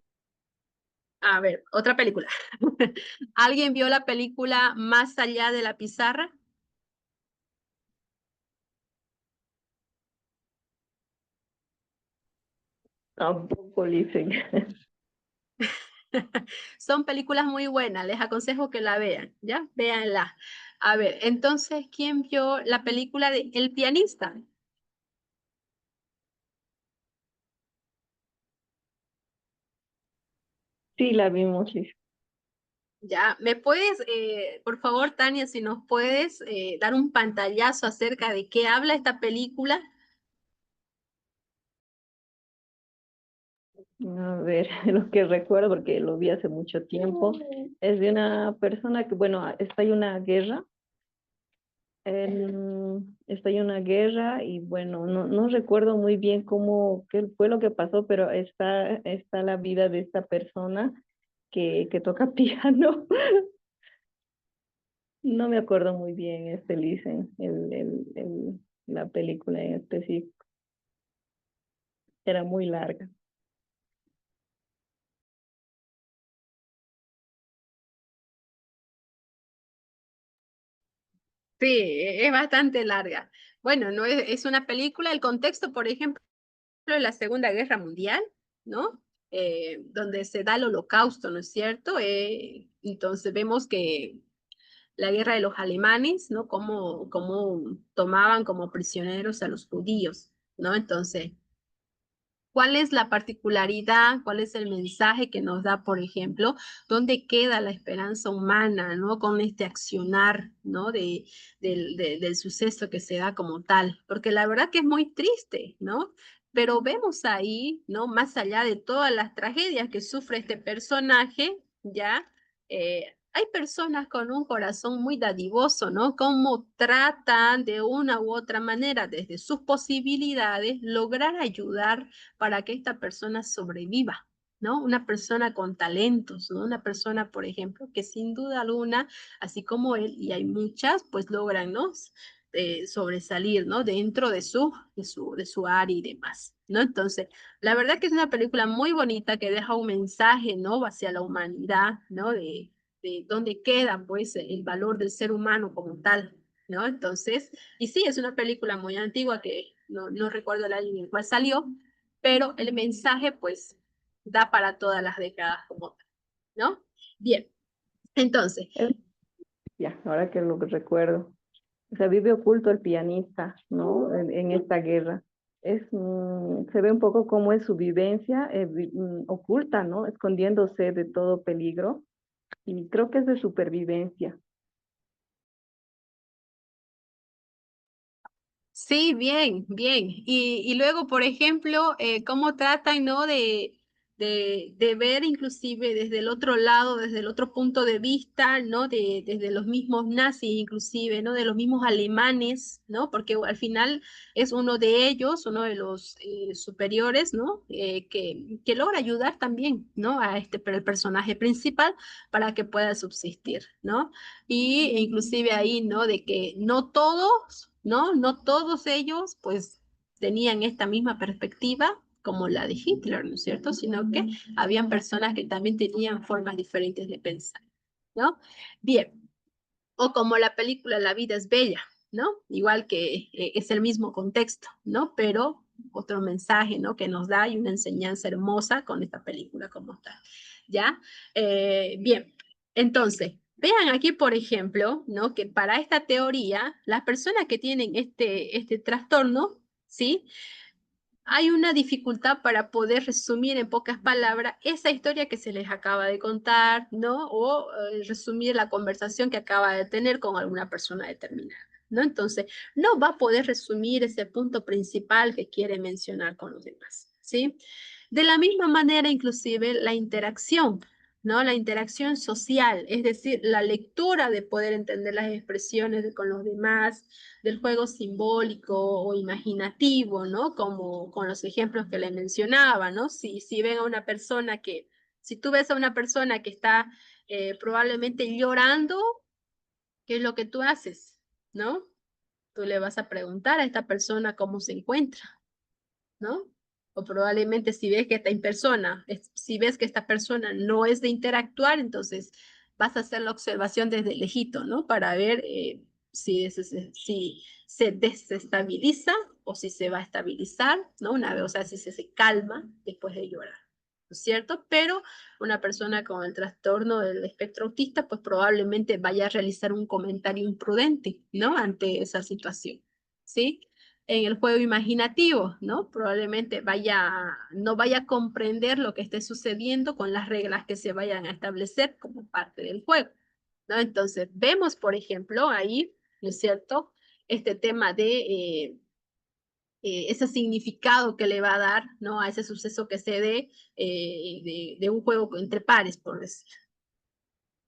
A ver, otra película. ¿Alguien vio la película Más allá de la pizarra? Tampoco, Lice. Son películas muy buenas, les aconsejo que la vean, ¿ya? Véanla. A ver, entonces, ¿quién vio la película de El pianista? Sí, la vimos, sí. Ya, ¿me puedes, por favor, Tania, si nos puedes dar un pantallazo acerca de qué habla esta película? A ver, lo que recuerdo, porque lo vi hace mucho tiempo, es de una persona que, bueno, estalla una guerra, estalla una guerra y bueno, no recuerdo muy bien qué fue lo que pasó, pero está la vida de esta persona que toca piano. No me acuerdo muy bien, Listen, la película en específico, era muy larga. Sí, es bastante larga. Bueno, no es una película, el contexto, por ejemplo, de la Segunda Guerra Mundial, ¿no? Donde se da el holocausto, ¿no es cierto? Entonces vemos que la guerra de los alemanes, ¿no? Cómo tomaban como prisioneros a los judíos, ¿no? Entonces, ¿cuál es la particularidad? ¿Cuál es el mensaje que nos da, por ejemplo? ¿Dónde queda la esperanza humana, ¿no? Con este accionar, ¿no? Del suceso que se da como tal. Porque la verdad que es muy triste, ¿no? Pero vemos ahí, ¿no? Más allá de todas las tragedias que sufre este personaje, ¿ya? Hay personas con un corazón muy dadivoso, ¿no? Cómo tratan de una u otra manera, desde sus posibilidades, lograr ayudar para que esta persona sobreviva, ¿no? Una persona con talentos, ¿no? Una persona, por ejemplo, que sin duda alguna, así como él, y hay muchas, pues logran, ¿no? Sobresalir, ¿no? Dentro de su área y demás, ¿no? Entonces, la verdad que es una película muy bonita que deja un mensaje, ¿no? Hacia la humanidad, ¿no? De dónde queda, pues, el valor del ser humano como tal, ¿no? Entonces, y sí, es una película muy antigua que no recuerdo el año en el cual salió, pero el mensaje pues da para todas las décadas como tal, ¿no? Bien, entonces, Es- ya, ahora que lo recuerdo. O sea, vive oculto el pianista, ¿no? En esta guerra. Se ve un poco cómo es su vivencia oculta, ¿no? Escondiéndose de todo peligro. Y creo que es de supervivencia. sí, bien, bien. Y luego, por ejemplo, cómo tratan, ¿no? De ver inclusive desde el otro lado, desde el otro punto de vista, ¿no? Desde los mismos nazis, inclusive, ¿no? De los mismos alemanes, ¿no? Porque al final es uno de ellos, uno de los superiores, ¿no? Que logra ayudar también, ¿no? A el personaje principal para que pueda subsistir, ¿no? Y inclusive ahí, ¿no? De que no todos, ¿no? No todos ellos, pues, tenían esta misma perspectiva como la de Hitler, ¿no es cierto? Sino que habían personas que también tenían formas diferentes de pensar, ¿no? Bien, o como la película La vida es bella, ¿no? Igual que es el mismo contexto, ¿no? Pero otro mensaje, ¿no? Que nos da y una enseñanza hermosa con esta película como tal, ¿ya? Bien, entonces, vean aquí, por ejemplo, ¿no? Que para esta teoría, las personas que tienen este trastorno, ¿sí? Hay una dificultad para poder resumir en pocas palabras esa historia que se les acaba de contar, ¿no? O resumir la conversación que acaba de tener con alguna persona determinada, ¿no? Entonces, no va a poder resumir ese punto principal que quiere mencionar con los demás, ¿sí? De la misma manera, inclusive, la interacción, ¿no? La interacción social, es decir, la lectura de poder entender las expresiones con los demás, del juego simbólico o imaginativo, ¿no? Como con los ejemplos que le mencionaba, ¿no? Si ven a una persona si tú ves a una persona que está probablemente llorando, ¿qué es lo que tú haces? ¿No? Tú le vas a preguntar a esta persona cómo se encuentra, ¿no? O probablemente si ves que si ves que esta persona no es de interactuar, entonces vas a hacer la observación desde lejito, ¿no? Para ver si se desestabiliza o si se va a estabilizar, ¿no? Una vez, o sea, si se calma después de llorar, ¿no es cierto? Pero una persona con el trastorno del espectro autista, pues probablemente vaya a realizar un comentario imprudente, ¿no? Ante esa situación, ¿sí? En el juego imaginativo, ¿no? Probablemente no vaya a comprender lo que esté sucediendo con las reglas que se vayan a establecer como parte del juego, ¿no? Entonces, vemos, por ejemplo, ahí, ¿no es cierto? Este tema de ese significado que le va a dar, ¿no? A ese suceso que se dé de un juego entre pares, por decir.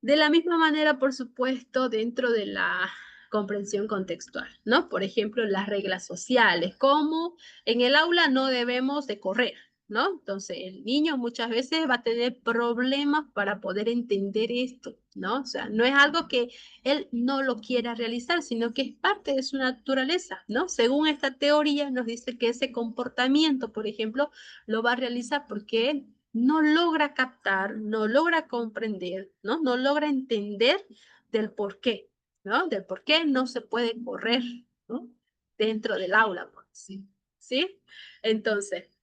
De la misma manera, por supuesto, dentro de la comprensión contextual, ¿no? Por ejemplo, las reglas sociales, como en el aula no debemos de correr, ¿no? Entonces, el niño muchas veces va a tener problemas para poder entender esto, ¿no? O sea, no es algo que él no lo quiera realizar, sino que es parte de su naturaleza, ¿no? Según esta teoría, nos dice que ese comportamiento, por ejemplo, lo va a realizar porque él no logra captar, no logra comprender, ¿no? No logra entender del por qué, ¿no? Del por qué no se puede correr, ¿no? Dentro del aula, por decir, ¿sí? Entonces,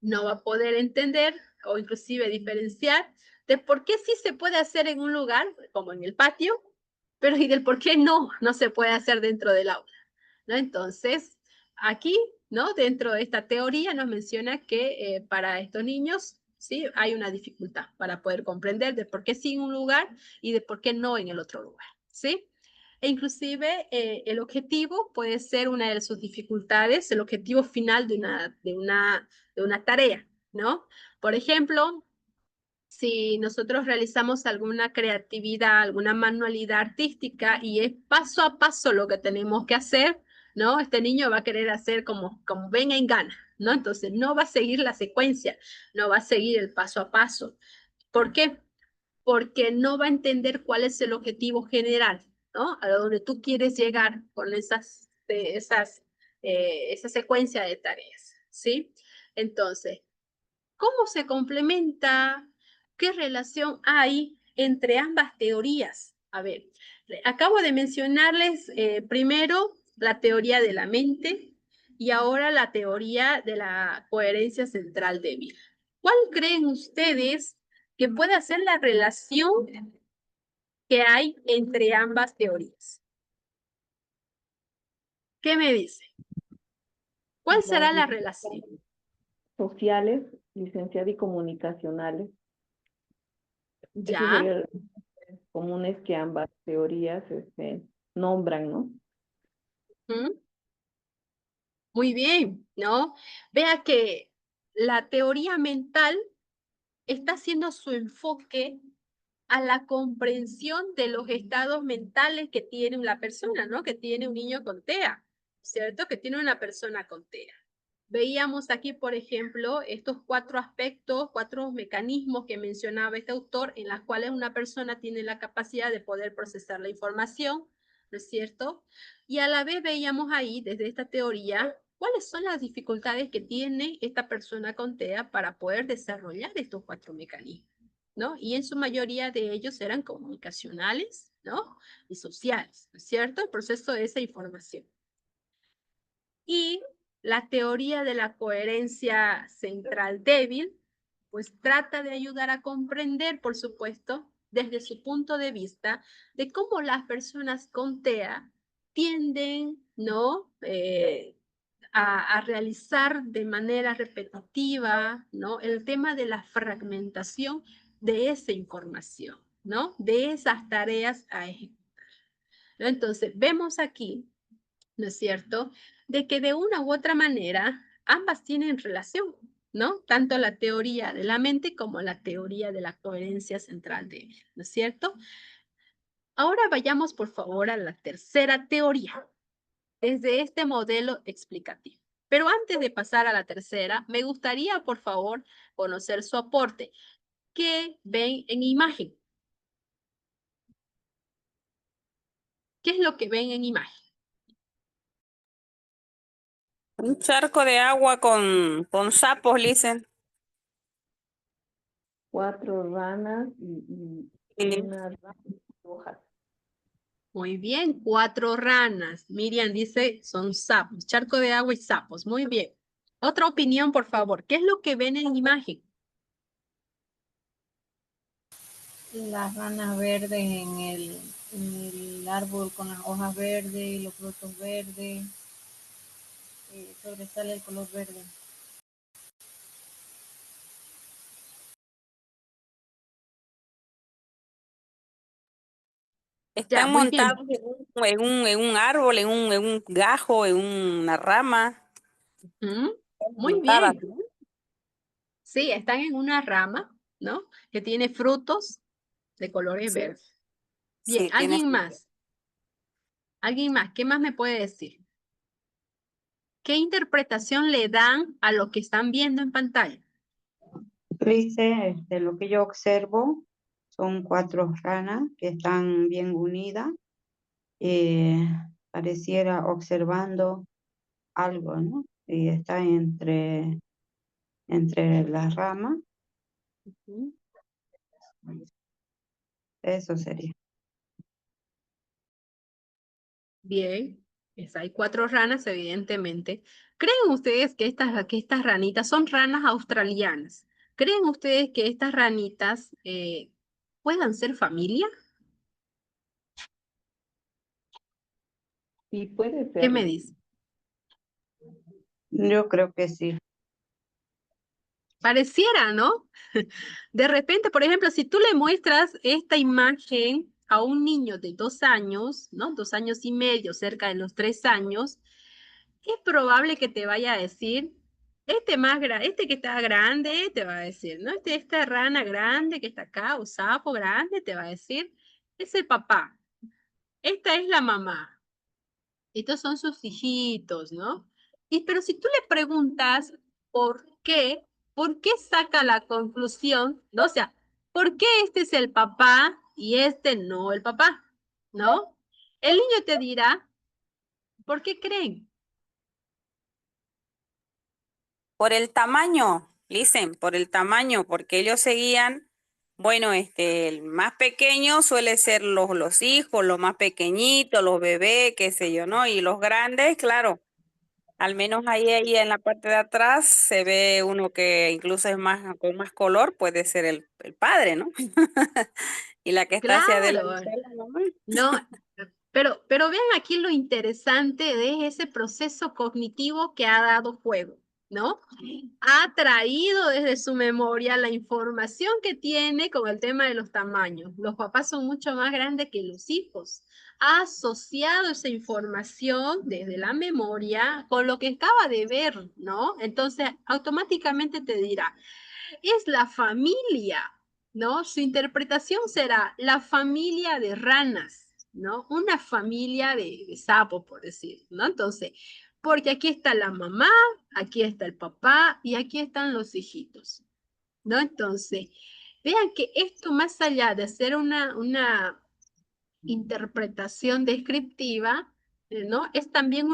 no va a poder entender o inclusive diferenciar de por qué sí se puede hacer en un lugar, como en el patio, pero y del por qué no se puede hacer dentro del aula, ¿no? Entonces, aquí, ¿no? Dentro de esta teoría nos menciona que para estos niños, ¿sí? Hay una dificultad para poder comprender de por qué sí en un lugar y de por qué no en el otro lugar, ¿sí? E inclusive el objetivo puede ser una de sus dificultades, el objetivo final de una tarea, ¿no? Por ejemplo, si nosotros realizamos alguna creatividad, alguna manualidad artística y es paso a paso lo que tenemos que hacer, ¿no? Este niño va a querer hacer como venga en gana, ¿no? Entonces no va a seguir la secuencia, no va a seguir el paso a paso. ¿Por qué? Porque no va a entender cuál es el objetivo general, ¿no? A donde tú quieres llegar con esa secuencia de tareas, ¿sí? Entonces, ¿cómo se complementa? ¿Qué relación hay entre ambas teorías? A ver, acabo de mencionarles primero la teoría de la mente y ahora la teoría de la coherencia central débil. ¿Cuál creen ustedes que puede ser la relación que hay entre ambas teorías? ¿Qué me dice? ¿Cuál será la relación? Sociales, licenciada y comunicacionales. Esos ¿Ya? serían los comunes que ambas teorías nombran, ¿no? ¿Mm? Muy bien, ¿no? Vea que la teoría mental está haciendo su enfoque a la comprensión de los estados mentales que tiene una persona, ¿no? Que tiene un niño con TEA, ¿cierto? Que tiene una persona con TEA. Veíamos aquí, por ejemplo, estos 4 aspectos, 4 mecanismos que mencionaba este autor, en las cuales una persona tiene la capacidad de poder procesar la información, ¿no es cierto? Y a la vez veíamos ahí, desde esta teoría, cuáles son las dificultades que tiene esta persona con TEA para poder desarrollar estos 4 mecanismos, ¿no? Y en su mayoría de ellos eran comunicacionales, ¿no? Y sociales, ¿no es cierto? El proceso de esa información. Y la teoría de la coherencia central débil, pues trata de ayudar a comprender, por supuesto, desde su punto de vista, de cómo las personas con TEA tienden, ¿no? A realizar de manera repetitiva, ¿no? El tema de la fragmentación de esa información, ¿no? De esas tareas a ejecutar, ¿no? Entonces, vemos aquí, ¿no es cierto?, de que de una u otra manera ambas tienen relación, ¿no? Tanto la teoría de la mente como la teoría de la coherencia central débil, ¿no es cierto? Ahora vayamos, por favor, a la tercera teoría, desde este modelo explicativo. Pero antes de pasar a la tercera, me gustaría, por favor, conocer su aporte. ¿Qué ven en imagen? ¿Qué es lo que ven en imagen? Un charco de agua con sapos, dicen. 4 ranas y una rana roja. Muy bien, 4 ranas. Miriam dice, son sapos, charco de agua y sapos. Muy bien. Otra opinión, por favor. ¿Qué es lo que ven en imagen? las ranas verdes en el árbol con las hojas verdes y los frutos verdes, sobresale el color verde. Ya, Están muy bien. montados en un árbol, en un gajo, en una rama, Ujú, muy montadas, bien. ¿no? Sí, están en una rama, ¿no? Que tiene frutos de colores Sí, verdes. Bien, sí, tiene ¿alguien fruto. más? ¿Alguien más? ¿Qué más me puede decir? ¿Qué interpretación le dan a lo que están viendo en pantalla? Dice, lo que yo observo, son 4 ranas que están bien unidas. eh, Pareciera observando algo, ¿no? Y está entre las ramas. Ujú. Eso sería. Bien, hay 4 ranas, evidentemente. ¿Creen ustedes que estas ranitas son ranas australianas? ¿Creen ustedes que estas ranitas puedan ser familia? Y puede ¿Qué me serlo. dice? Yo creo que sí. Pareciera, ¿no? De repente, por ejemplo, si tú le muestras esta imagen a un niño de 2 años, ¿no? 2 años y medio, cerca de los 3 años, es probable que te vaya a decir, este que está grande, te va a decir, ¿no? Esta rana grande que está acá, o sapo grande, te va a decir, es el papá, esta es la mamá, estos son sus hijitos, ¿no? Pero si tú le preguntas por qué saca la conclusión, ¿no? O sea, ¿por qué este es el papá y este no el papá? ¿No? El niño te dirá, ¿por qué creen? Por el tamaño, dicen, por el tamaño, porque ellos seguían, bueno, el más pequeño suele ser los hijos, los más pequeñitos, los bebés, qué sé yo, ¿no? Y los grandes, claro, al menos ahí en la parte de atrás se ve uno que incluso es más, con más color, puede ser el padre, ¿no? Y la que está hacia adelante Claro, es la mamá. no, pero vean aquí lo interesante de ese proceso cognitivo que ha dado juego, ¿no? Ha traído desde su memoria la información que tiene con el tema de los tamaños. Los papás son mucho más grandes que los hijos. Ha asociado esa información desde la memoria con lo que acaba de ver, ¿no? Entonces, automáticamente te dirá, es la familia, ¿no? Su interpretación será la familia de ranas, ¿no? Una familia de sapos, por decir, ¿no? Entonces, porque aquí está la mamá, aquí está el papá y aquí están los hijitos, ¿no? Entonces, vean que esto más allá de hacer una interpretación descriptiva, ¿no? Es también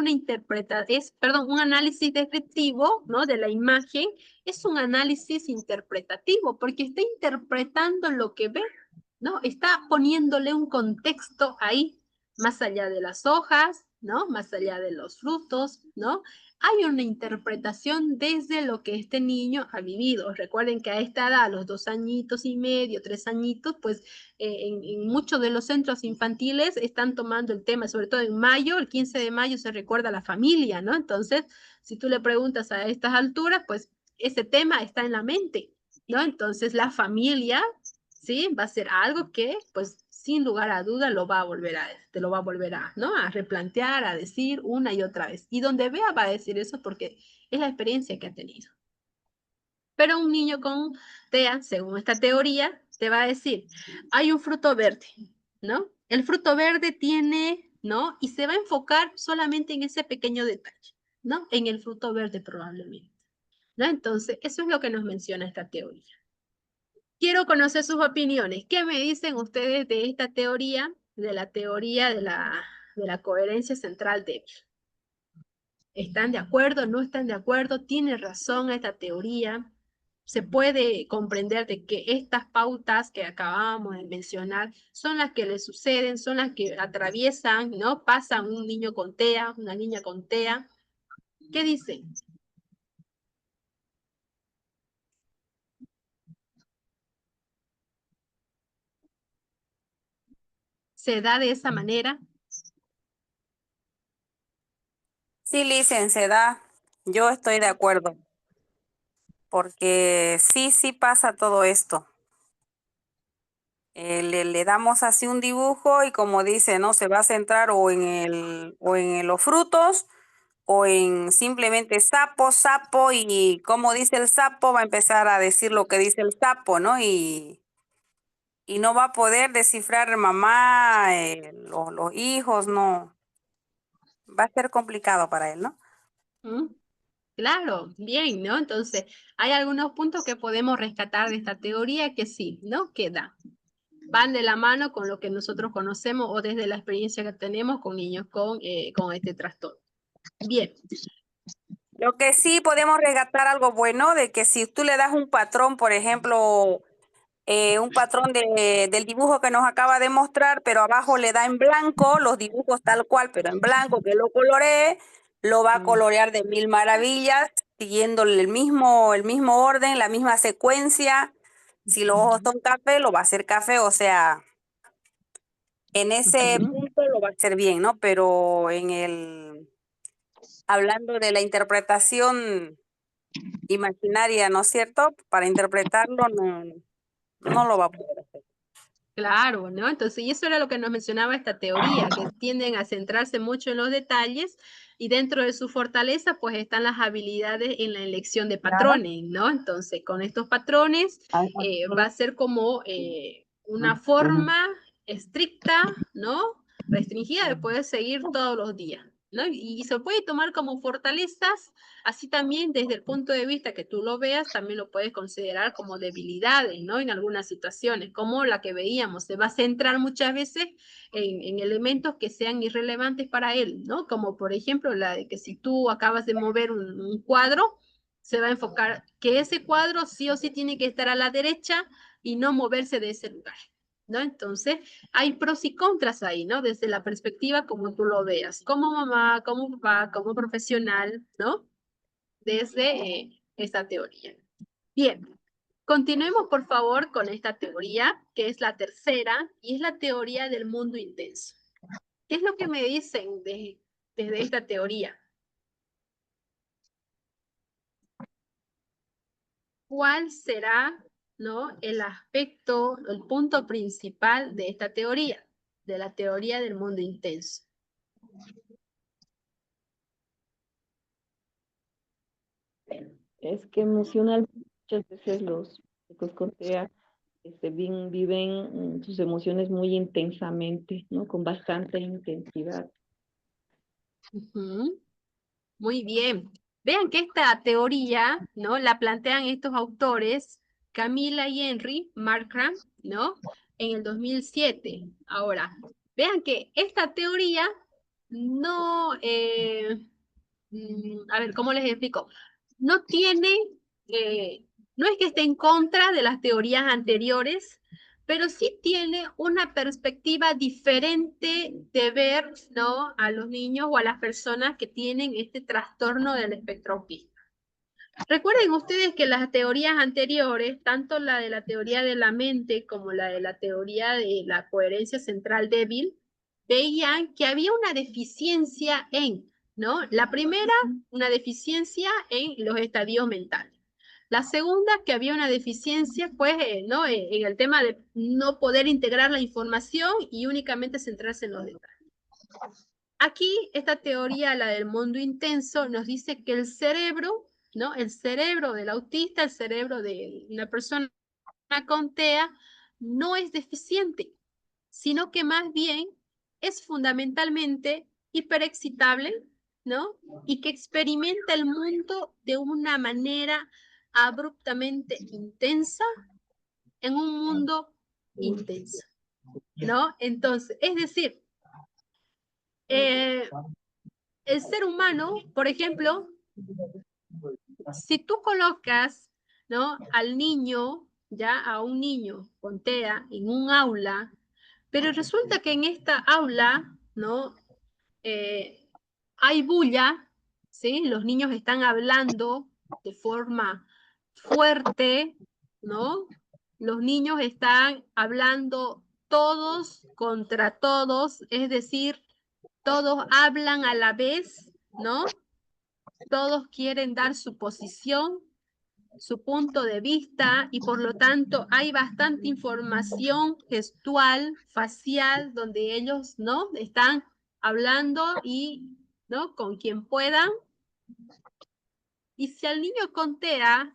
perdón, un análisis descriptivo, ¿no? De la imagen, es un análisis interpretativo, porque está interpretando lo que ve, ¿no? Está poniéndole un contexto ahí, más allá de las hojas, ¿no? Más allá de los frutos, ¿no? Hay una interpretación desde lo que este niño ha vivido. Recuerden que a esta edad, a los 2 añitos y medio, 3 añitos, pues en muchos de los centros infantiles están tomando el tema, sobre todo en mayo, el 15 de mayo se recuerda a la familia, ¿no? Entonces, si tú le preguntas a estas alturas, pues ese tema está en la mente, ¿no? Entonces, la familia, ¿sí? Va a ser algo que, pues, sin lugar a duda, te lo va a volver a, ¿no? A replantear, a decir una y otra vez. Y donde vea va a decir eso porque es la experiencia que ha tenido. Pero un niño con TEA, según esta teoría, te va a decir, hay un fruto verde, ¿no? El fruto verde tiene, ¿no? Y se va a enfocar solamente en ese pequeño detalle, ¿no? En el fruto verde probablemente, ¿no? Entonces, eso es lo que nos menciona esta teoría. Quiero conocer sus opiniones. ¿Qué me dicen ustedes de esta teoría, de la teoría de la coherencia central débil? ¿Están de acuerdo? ¿No están de acuerdo? ¿Tiene razón esta teoría? Se puede comprender de que estas pautas que acabamos de mencionar son las que le suceden, son las que atraviesan, ¿no? Pasan un niño con TEA, una niña con TEA. ¿Qué dicen? se da de esa manera. Sí, licenciada, yo estoy de acuerdo, porque sí pasa todo esto. Le damos así un dibujo y como dice, ¿no? Se va a centrar o en los frutos o en simplemente sapo, y como dice el sapo, va a empezar a decir lo que dice el sapo, ¿no? Y no va a poder descifrar mamá, los hijos, no. Va a ser complicado para él, ¿no? ¿Mm? Claro, bien, ¿no? Entonces, hay algunos puntos que podemos rescatar de esta teoría que sí, ¿no? Que van de la mano con lo que nosotros conocemos o desde la experiencia que tenemos con niños con este trastorno. Bien. Lo que sí podemos rescatar algo bueno de que si tú le das un patrón, por ejemplo, un patrón del dibujo que nos acaba de mostrar, pero abajo le da en blanco los dibujos tal cual, pero en blanco, que lo coloree, lo va a colorear de mil maravillas, siguiendo el mismo orden, la misma secuencia. Si los ojos son café, lo va a hacer café, o sea, en ese punto lo va a hacer bien, ¿no? Pero hablando de la interpretación imaginaria, ¿no es cierto? Para interpretarlo no lo va a poder hacer. Claro, ¿no? Entonces, y eso era lo que nos mencionaba esta teoría, que tienden a centrarse mucho en los detalles y dentro de su fortaleza, pues están las habilidades en la elección de patrones, ¿no? Entonces, con estos patrones va a ser como una forma estricta, ¿no? Restringida de poder seguir todos los días, ¿no? Y se puede tomar como fortalezas, así también desde el punto de vista que tú lo veas, también lo puedes considerar como debilidades, ¿no? En algunas situaciones, como la que veíamos, se va a centrar muchas veces en elementos que sean irrelevantes para él, ¿no? Como por ejemplo la de que si tú acabas de mover un cuadro, se va a enfocar que ese cuadro sí o sí tiene que estar a la derecha y no moverse de ese lugar, ¿no? Entonces, hay pros y contras ahí, ¿no? Desde la perspectiva como tú lo veas, como mamá, como papá, como profesional, ¿no? Desde esta teoría. Bien, continuemos por favor con esta teoría, que es la tercera, y es la teoría del mundo intenso. ¿Qué es lo que me dicen desde esta teoría? ¿Cuál será, ¿no? El aspecto, el punto principal de esta teoría, de la teoría del mundo intenso? Es que emocionalmente muchas veces los chicos con TEA viven sus emociones muy intensamente, ¿no? Con bastante intensidad. Muy bien. Vean que esta teoría, ¿no? La plantean estos autores, Camila y Henry Markram, ¿no? En el 2007. Ahora, vean que esta teoría no, a ver, ¿cómo les explico? No tiene, no es que esté en contra de las teorías anteriores, pero sí tiene una perspectiva diferente de ver, ¿no? A los niños o a las personas que tienen este trastorno del espectro autista. Recuerden ustedes que las teorías anteriores, tanto la de la teoría de la mente como la de la teoría de la coherencia central débil, veían que había una deficiencia ¿no? La primera, una deficiencia en los estadios mentales. La segunda, que había una deficiencia, pues, ¿no? En el tema de no poder integrar la información y únicamente centrarse en los detalles. Aquí, esta teoría, la del mundo intenso, nos dice que el cerebro, ¿no? El cerebro del autista, el cerebro de una persona con TEA, no es deficiente, sino que más bien es fundamentalmente hiperexcitable, ¿no? Y que experimenta el mundo de una manera abruptamente intensa en un mundo intenso, ¿no? Entonces, es decir, el ser humano, por ejemplo, si tú colocas, ¿no? Al niño, ya a un niño con TEA en un aula, pero resulta que en esta aula, ¿no? Hay bulla, ¿sí? Los niños están hablando de forma fuerte, ¿no? Los niños están hablando todos contra todos, es decir, todos hablan a la vez, ¿no? Todos quieren dar su posición, su punto de vista, y por lo tanto hay bastante información gestual, facial, donde ellos, ¿no?, están hablando y, ¿no?, con quien puedan. Y si el niño con TEA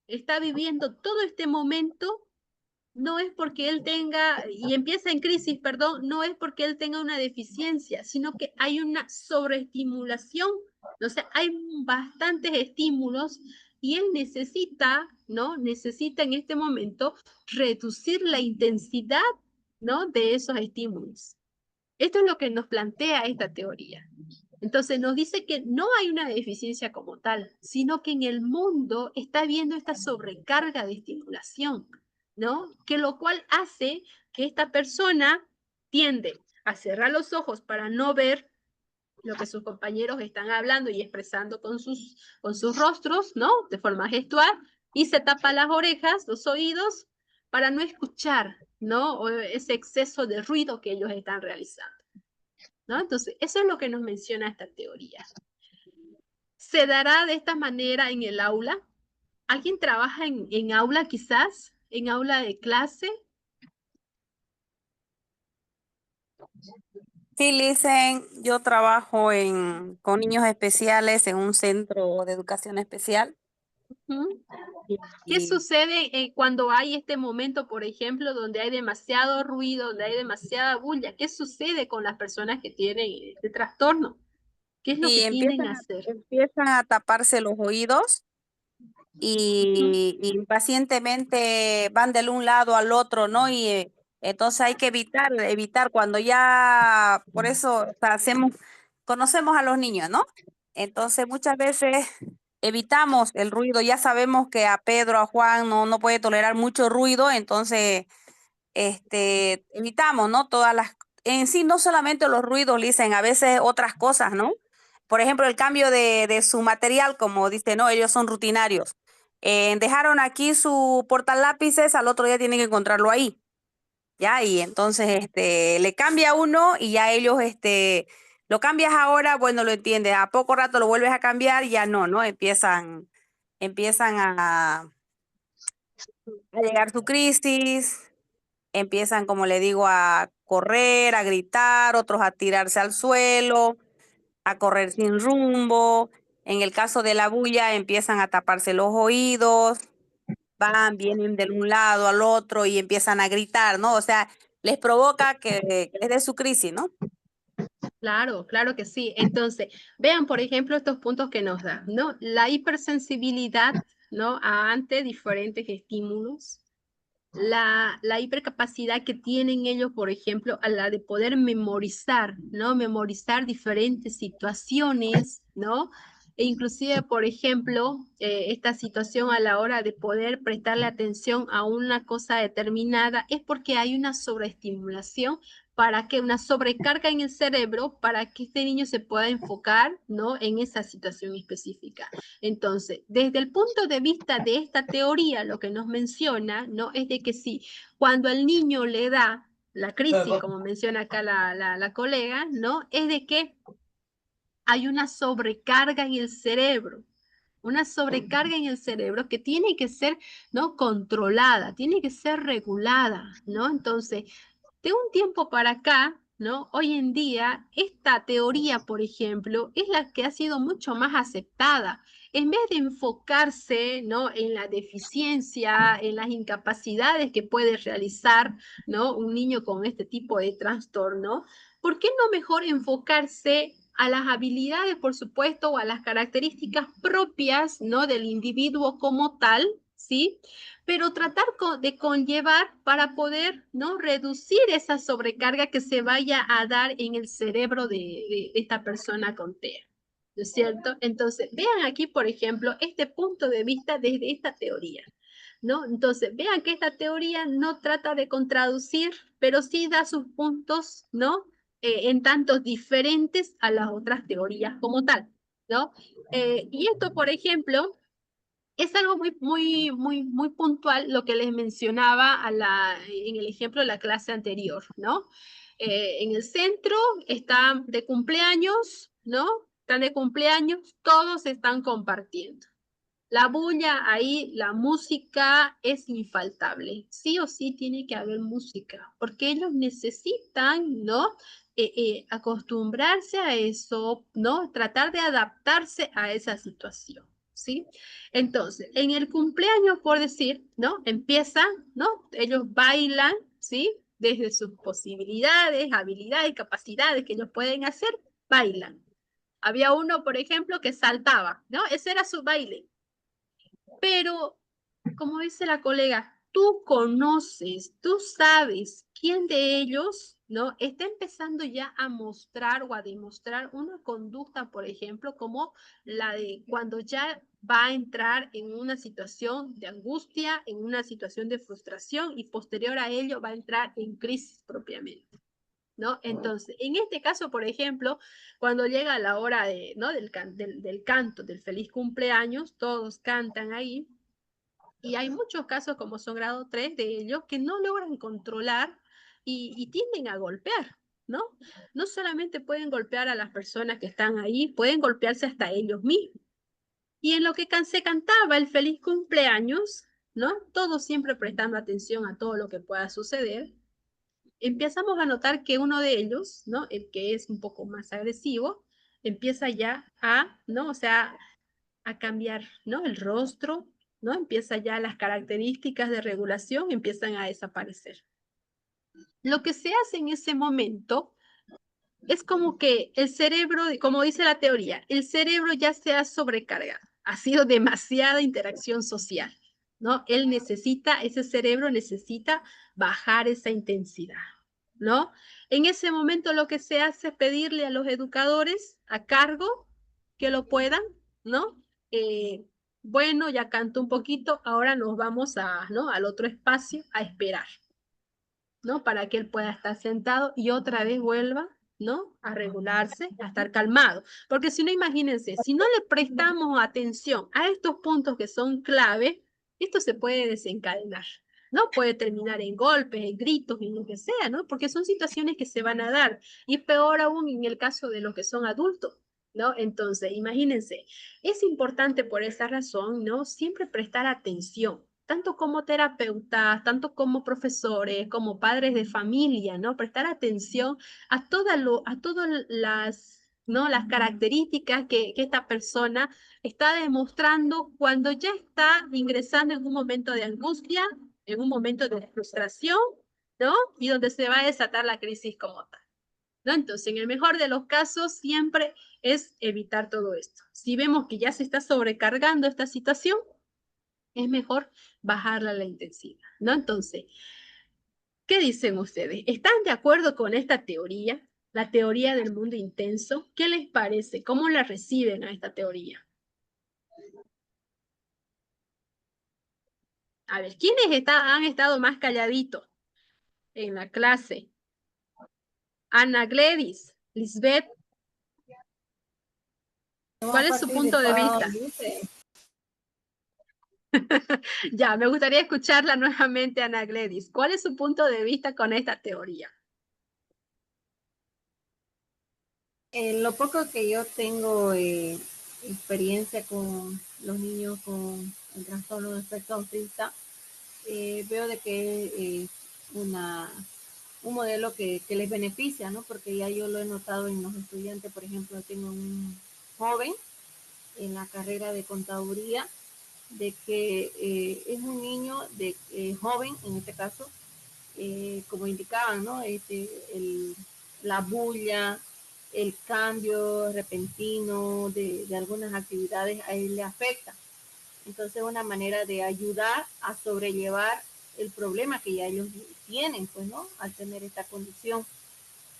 está viviendo todo este momento, no es porque él tenga, y empieza en crisis, perdón, no es porque él tenga una deficiencia, sino que hay una sobreestimulación, o sea, hay bastantes estímulos y él necesita, ¿no? Necesita en este momento reducir la intensidad, ¿no?, de esos estímulos. Esto es lo que nos plantea esta teoría. Entonces nos dice que no hay una deficiencia como tal, sino que en el mundo está habiendo esta sobrecarga de estimulación, ¿no? Que lo cual hace que esta persona tiende a cerrar los ojos para no ver lo que sus compañeros están hablando y expresando con sus rostros, ¿no? De forma gestual, y se tapa las orejas, los oídos, para no escuchar, ¿no?, o ese exceso de ruido que ellos están realizando, ¿no? Entonces, eso es lo que nos menciona esta teoría. ¿Se dará de esta manera en el aula? ¿Alguien trabaja en aula quizás? ¿En aula de clase? Sí, Licen, yo trabajo con niños especiales en un centro de educación especial. ¿Mm? ¿Qué Y sucede cuando hay este momento, por ejemplo, donde hay demasiado ruido, donde hay demasiada bulla? ¿Qué sucede con las personas que tienen este trastorno? ¿Qué es lo que sí, tienden a hacer? empiezan a taparse los oídos Ujú. y impacientemente van de un lado al otro, ¿no? Y entonces hay que evitar cuando ya, por eso o sea, conocemos a los niños, ¿no? Entonces muchas veces evitamos el ruido, ya sabemos que a Pedro, a Juan no puede tolerar mucho ruido, entonces evitamos, ¿no? En sí, no solamente los ruidos, dicen, a veces otras cosas, ¿no? Por ejemplo, el cambio de su material, como dice, no, ellos son rutinarios. Dejaron aquí su portalápices, al otro día tienen que encontrarlo ahí, ¿ya? Y entonces, le cambia uno y ya ellos, lo cambias ahora, bueno, lo entiendes, a poco rato lo vuelves a cambiar, ya no, empiezan a llegar su crisis. Empiezan, como le digo, a correr, a gritar, otros a tirarse al suelo, a correr sin rumbo. En el caso de la bulla, empiezan a taparse los oídos, vienen de un lado al otro y empiezan a gritar, ¿no? O sea, les provoca que les dé su crisis, ¿no? Claro, claro que sí. Entonces, vean, por ejemplo, estos puntos que nos da, ¿no? La hipersensibilidad, ¿no?, ante diferentes estímulos. La hipercapacidad que tienen ellos, por ejemplo, a la de poder memorizar, ¿no? Memorizar diferentes situaciones, ¿no? E inclusive, por ejemplo, esta situación a la hora de poder prestarle atención a una cosa determinada es porque hay una sobreestimulación, para que una sobrecarga en el cerebro para que este niño se pueda enfocar, ¿no?, en esa situación específica. Entonces, desde el punto de vista de esta teoría, lo que nos menciona, ¿no?, es de que sí, cuando el niño le da la crisis, como menciona acá la colega, ¿no?, es de que hay una sobrecarga en el cerebro, una sobrecarga en el cerebro que tiene que ser, ¿no?, controlada, tiene que ser regulada, ¿no? Entonces, de un tiempo para acá, ¿no?, hoy en día, esta teoría, por ejemplo, es la que ha sido mucho más aceptada. En vez de enfocarse, ¿no?, en la deficiencia, en las incapacidades que puede realizar, ¿no?, un niño con este tipo de trastorno, ¿por qué no mejor enfocarse a las habilidades, por supuesto, o a las características propias, ¿no?, del individuo como tal, ¿sí? Pero tratar de conllevar para poder, ¿no?, reducir esa sobrecarga que se vaya a dar en el cerebro de esta persona con TEA, ¿no es cierto? Entonces, vean aquí, por ejemplo, este punto de vista desde esta teoría, ¿no? Entonces, vean que esta teoría no trata de contraducir, pero sí da sus puntos, ¿no?, en tantos diferentes a las otras teorías como tal, ¿no? Y esto, por ejemplo, Es algo muy puntual lo que les mencionaba en el ejemplo de la clase anterior, ¿no? En el centro están de cumpleaños, ¿no? Están de cumpleaños, todos están compartiendo. La bulla ahí, la música es infaltable. Sí o sí tiene que haber música, porque ellos necesitan, ¿no? Acostumbrarse a eso, ¿no? Tratar de adaptarse a esa situación, ¿sí? Entonces, en el cumpleaños, por decir, ¿no? Empiezan, ¿no? Ellos bailan, ¿sí? Desde sus posibilidades, habilidades, capacidades que ellos pueden hacer, bailan. Había uno, por ejemplo, que saltaba, ¿no? Ese era su baile. Pero, como dice la colega, tú conoces, tú sabes quién de ellos, ¿no? Está empezando ya a mostrar o a demostrar una conducta, por ejemplo, como la de cuando ya va a entrar en una situación de angustia, en una situación de frustración y posterior a ello va a entrar en crisis propiamente. ¿No? Entonces, en este caso, por ejemplo, cuando llega la hora de, ¿no? del canto, del feliz cumpleaños, todos cantan ahí, y hay muchos casos, como son grado 3 de ellos, que no logran controlar y tienden a golpear, ¿no? No solamente pueden golpear a las personas que están ahí, pueden golpearse hasta ellos mismos. Y en lo que se cantaba el feliz cumpleaños, ¿no? Todos siempre prestando atención a todo lo que pueda suceder, empezamos a notar que uno de ellos, ¿no? El que es un poco más agresivo, empieza ya a, ¿no? O sea, a cambiar, ¿no? El rostro, ¿no? Empieza ya las características de regulación, empiezan a desaparecer. Lo que se hace en ese momento es como que el cerebro, como dice la teoría, el cerebro ya se ha sobrecargado, ha sido demasiada interacción social, ¿no? Él necesita, ese cerebro necesita bajar esa intensidad, ¿no? En ese momento lo que se hace es pedirle a los educadores a cargo que lo puedan, ¿no? Bueno, ya canto un poquito, ahora nos vamos a, ¿no? Al otro espacio a esperar, ¿no? Para que él pueda estar sentado y otra vez vuelva, ¿no? A regularse, a estar calmado. Porque si no, imagínense, si no le prestamos atención a estos puntos que son clave, esto se puede desencadenar, ¿no? Puede terminar en golpes, en gritos, en lo que sea, ¿no? Porque son situaciones que se van a dar. Y peor aún en el caso de los que son adultos, ¿no? Entonces, imagínense, es importante por esa razón, ¿no? Siempre prestar atención tanto como terapeutas, tanto como profesores, como padres de familia, ¿no? Prestar atención a todas las, ¿no? Las características que esta persona está demostrando cuando ya está ingresando en un momento de angustia, en un momento de frustración, ¿no? Y donde se va a desatar la crisis como tal, ¿no? Entonces, en el mejor de los casos, siempre es evitar todo esto. Si vemos que ya se está sobrecargando esta situación, es mejor bajarla la intensidad, ¿no? Entonces, ¿qué dicen ustedes? ¿Están de acuerdo con esta teoría, la teoría del mundo intenso? ¿Qué les parece? ¿Cómo la reciben a esta teoría? A ver, ¿quiénes han estado más calladitos en la clase? Ana Gledis, Lisbeth, No ha ¿cuál es su punto de participado, vista? dice. Ya, me gustaría escucharla nuevamente, Ana Gledis. ¿Cuál es su punto de vista con esta teoría? Lo poco que yo tengo experiencia con los niños con el trastorno de espectro autista, veo de que es un modelo que les beneficia, ¿no? Porque ya yo lo he notado en los estudiantes. Por ejemplo, tengo un joven en la carrera de contaduría, de que es un niño joven, en este caso, como indicaban, ¿no? La bulla, el cambio repentino de algunas actividades a él le afecta. Entonces, una manera de ayudar a sobrellevar el problema que ya ellos tienen, pues, ¿no? Al tener esta condición.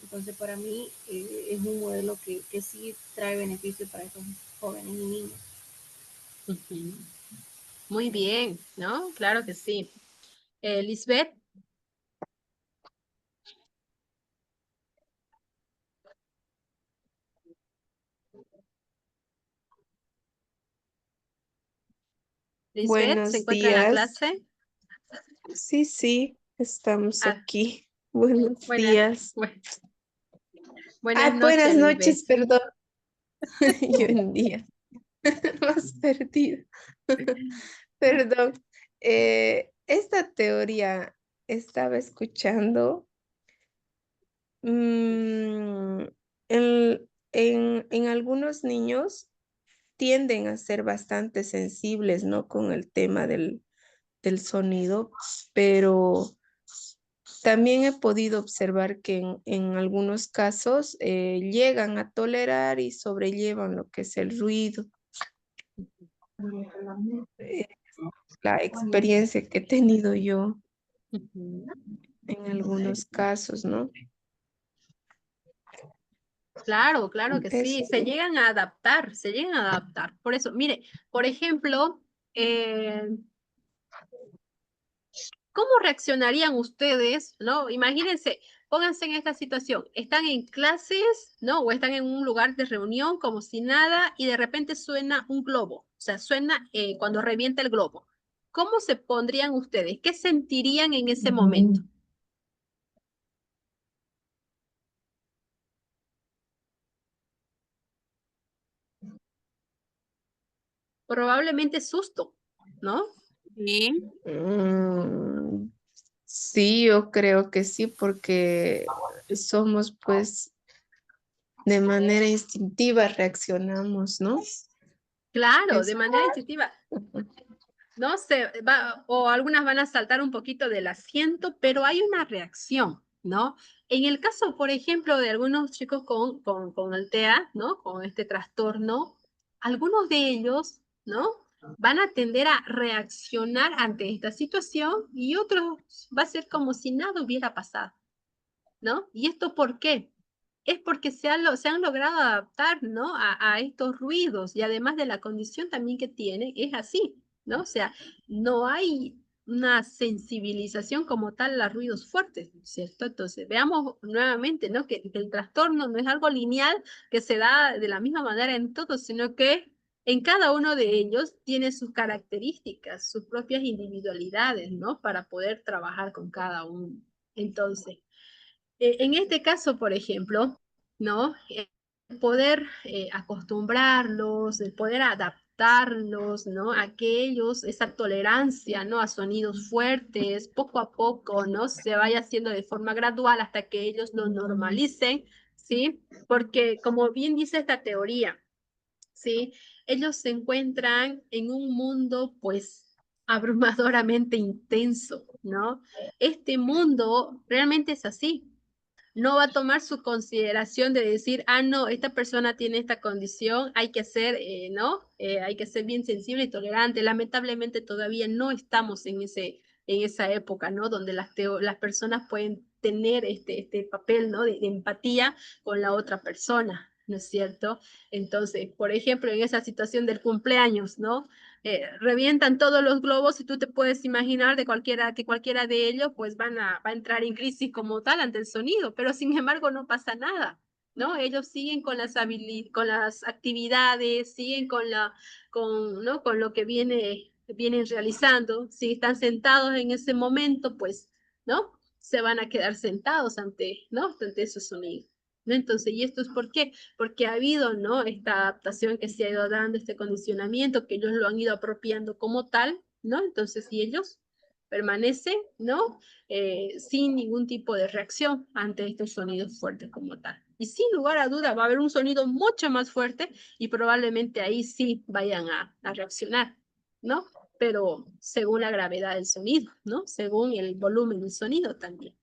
Entonces, para mí es un modelo que sí trae beneficio para estos jóvenes y niños. Ujú. Muy bien, ¿no? Claro que sí. Lisbeth. Lisbeth, ¿se Buenos encuentra en la días. clase? Sí, estamos Ah, aquí. Buenos buenas, días. buenas Buenas noches, Lisbeth. noches, perdón. Yo en día. Más perdido. Perdón. Esta teoría estaba escuchando. mm, en algunos niños tienden a ser bastante sensibles, ¿no? Con el tema del sonido, pero también he podido observar que en algunos casos llegan a tolerar y sobrellevan lo que es el ruido. Eh, la experiencia que he tenido yo Ujú. en algunos casos, ¿no? Claro, claro que Eso. sí, se llegan a adaptar, se llegan a adaptar. Por eso, mire, por ejemplo, ¿cómo reaccionarían ustedes, no? Imagínense, pónganse en esta situación, están en clases, ¿no? O están en un lugar de reunión como si nada y de repente suena un globo, o sea, suena cuando revienta el globo. ¿Cómo se pondrían ustedes? ¿Qué sentirían en ese momento? Probablemente susto, ¿no? Sí. Mm, sí, yo creo que sí, porque somos pues de manera instintiva reaccionamos, ¿no? Claro, de Es- manera instintiva. No sé, o algunas van a saltar un poquito del asiento, pero hay una reacción, ¿no? En el caso, por ejemplo, de algunos chicos con el TEA, ¿no? Con este trastorno, algunos de ellos, ¿no? Van a tender a reaccionar ante esta situación y otros va a ser como si nada hubiera pasado, ¿no? ¿Y esto por qué? Es porque se han logrado adaptar, ¿no? A estos ruidos y además de la condición también que tienen, es así, ¿no? O sea, no hay una sensibilización como tal a ruidos fuertes, ¿cierto? Entonces, veamos nuevamente, ¿no? Que el trastorno no es algo lineal que se da de la misma manera en todos, sino que en cada uno de ellos tiene sus características, sus propias individualidades, ¿no? Para poder trabajar con cada uno. Entonces, en este caso, por ejemplo, ¿no? Poder acostumbrarlos, el poder adaptarlos, ¿no? A que ellos, esa tolerancia, ¿no? A sonidos fuertes, poco a poco, ¿no? Se vaya haciendo de forma gradual hasta que ellos lo normalicen, ¿sí? Porque como bien dice esta teoría, ¿sí? Ellos se encuentran en un mundo, pues, abrumadoramente intenso, ¿no? Este mundo realmente es así, no va a tomar su consideración de decir, ah, no, esta persona tiene esta condición, hay que ser, ¿no? Hay que ser bien sensible y tolerante. Lamentablemente todavía no estamos en esa época, ¿no? Donde las personas pueden tener este papel, ¿no? De empatía con la otra persona, ¿no es cierto? Entonces, por ejemplo, en esa situación del cumpleaños, ¿no? Revientan todos los globos y tú te puedes imaginar que cualquiera de ellos pues va a entrar en crisis como tal ante el sonido, pero sin embargo no pasa nada, ¿no? Ellos siguen con con las actividades, siguen ¿no? Con lo que vienen realizando. Si están sentados en ese momento, pues, ¿no? Se van a quedar sentados ¿no? Ante esos sonidos. ¿No? Entonces, ¿y esto es por qué? Porque ha habido, ¿no? Esta adaptación que se ha ido dando, este condicionamiento, que ellos lo han ido apropiando como tal, ¿no? Entonces, y ellos permanecen, ¿no? Sin ningún tipo de reacción ante estos sonidos fuertes como tal. Y sin lugar a duda va a haber un sonido mucho más fuerte y probablemente ahí sí vayan a reaccionar, ¿no? Pero según la gravedad del sonido, ¿no? Según el volumen del sonido también.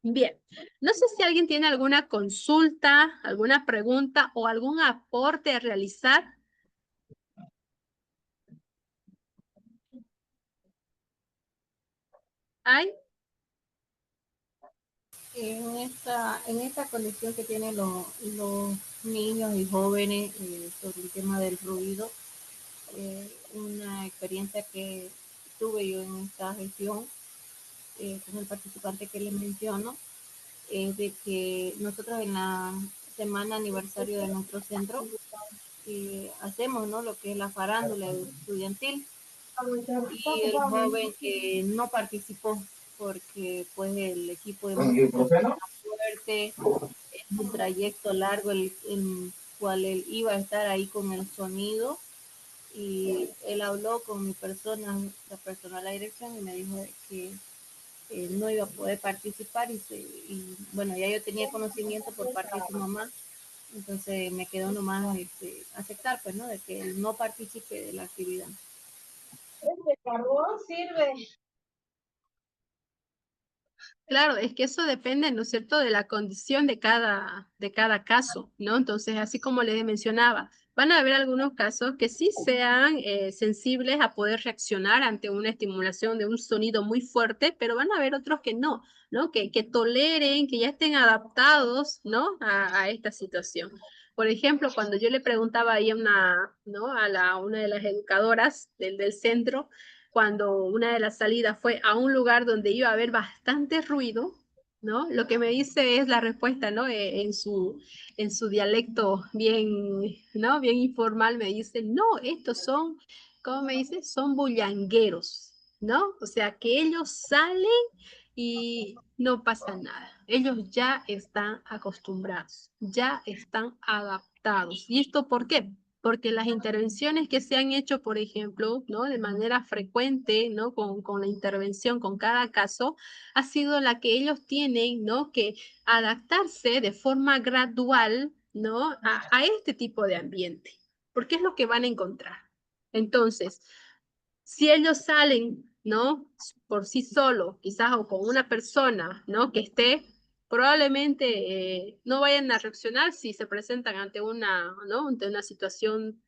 Bien, no sé si alguien tiene alguna consulta, alguna pregunta o algún aporte a realizar. ¿Hay? En esta condición que tienen los niños y jóvenes sobre el tema del ruido, una experiencia que tuve yo en esta gestión con el participante que les menciono, es de que nosotros en la semana aniversario de nuestro centro hacemos, ¿no? Lo que es la farándula estudiantil. y el joven no participó porque pues el equipo de música está fuerte, es un trayecto largo el cual él iba a estar ahí con el sonido y él habló con mi persona, la persona de la dirección y me dijo que no iba a poder participar y bueno, ya yo tenía conocimiento por parte de su mamá, entonces me quedó nomás aceptar pues, ¿no? De que él no participe de la actividad. Este carbón sirve. Claro, es que eso depende, ¿no es cierto?, de la condición de cada caso, ¿no? Entonces, así como les mencionaba, van a haber algunos casos que sí sean sensibles a poder reaccionar ante una estimulación de un sonido muy fuerte, pero van a haber otros que no, ¿no? Que toleren, que ya estén adaptados, ¿no? A esta situación. Por ejemplo, cuando yo le preguntaba ahí a ¿no? Una de las educadoras del centro, cuando una de las salidas fue a un lugar donde iba a haber bastante ruido, ¿no? Lo que me dice es la respuesta, ¿no? En su dialecto bien, ¿no? Bien informal, me dice, no, estos son, ¿cómo me dice? Son bullangueros, ¿no? O sea, que ellos salen y no pasa nada. Ellos ya están acostumbrados, ya están adaptados. ¿Y esto por qué? Porque las intervenciones que se han hecho, por ejemplo, ¿no? De manera frecuente, ¿no? Con la intervención, con cada caso, ha sido la que ellos tienen, ¿no? Que adaptarse de forma gradual, ¿no? A este tipo de ambiente, porque es lo que van a encontrar. Entonces, si ellos salen, ¿no? Por sí solos, quizás o con una persona, ¿no? Que esté, probablemente no vayan a reaccionar si se presentan ante ¿no? Ante una situación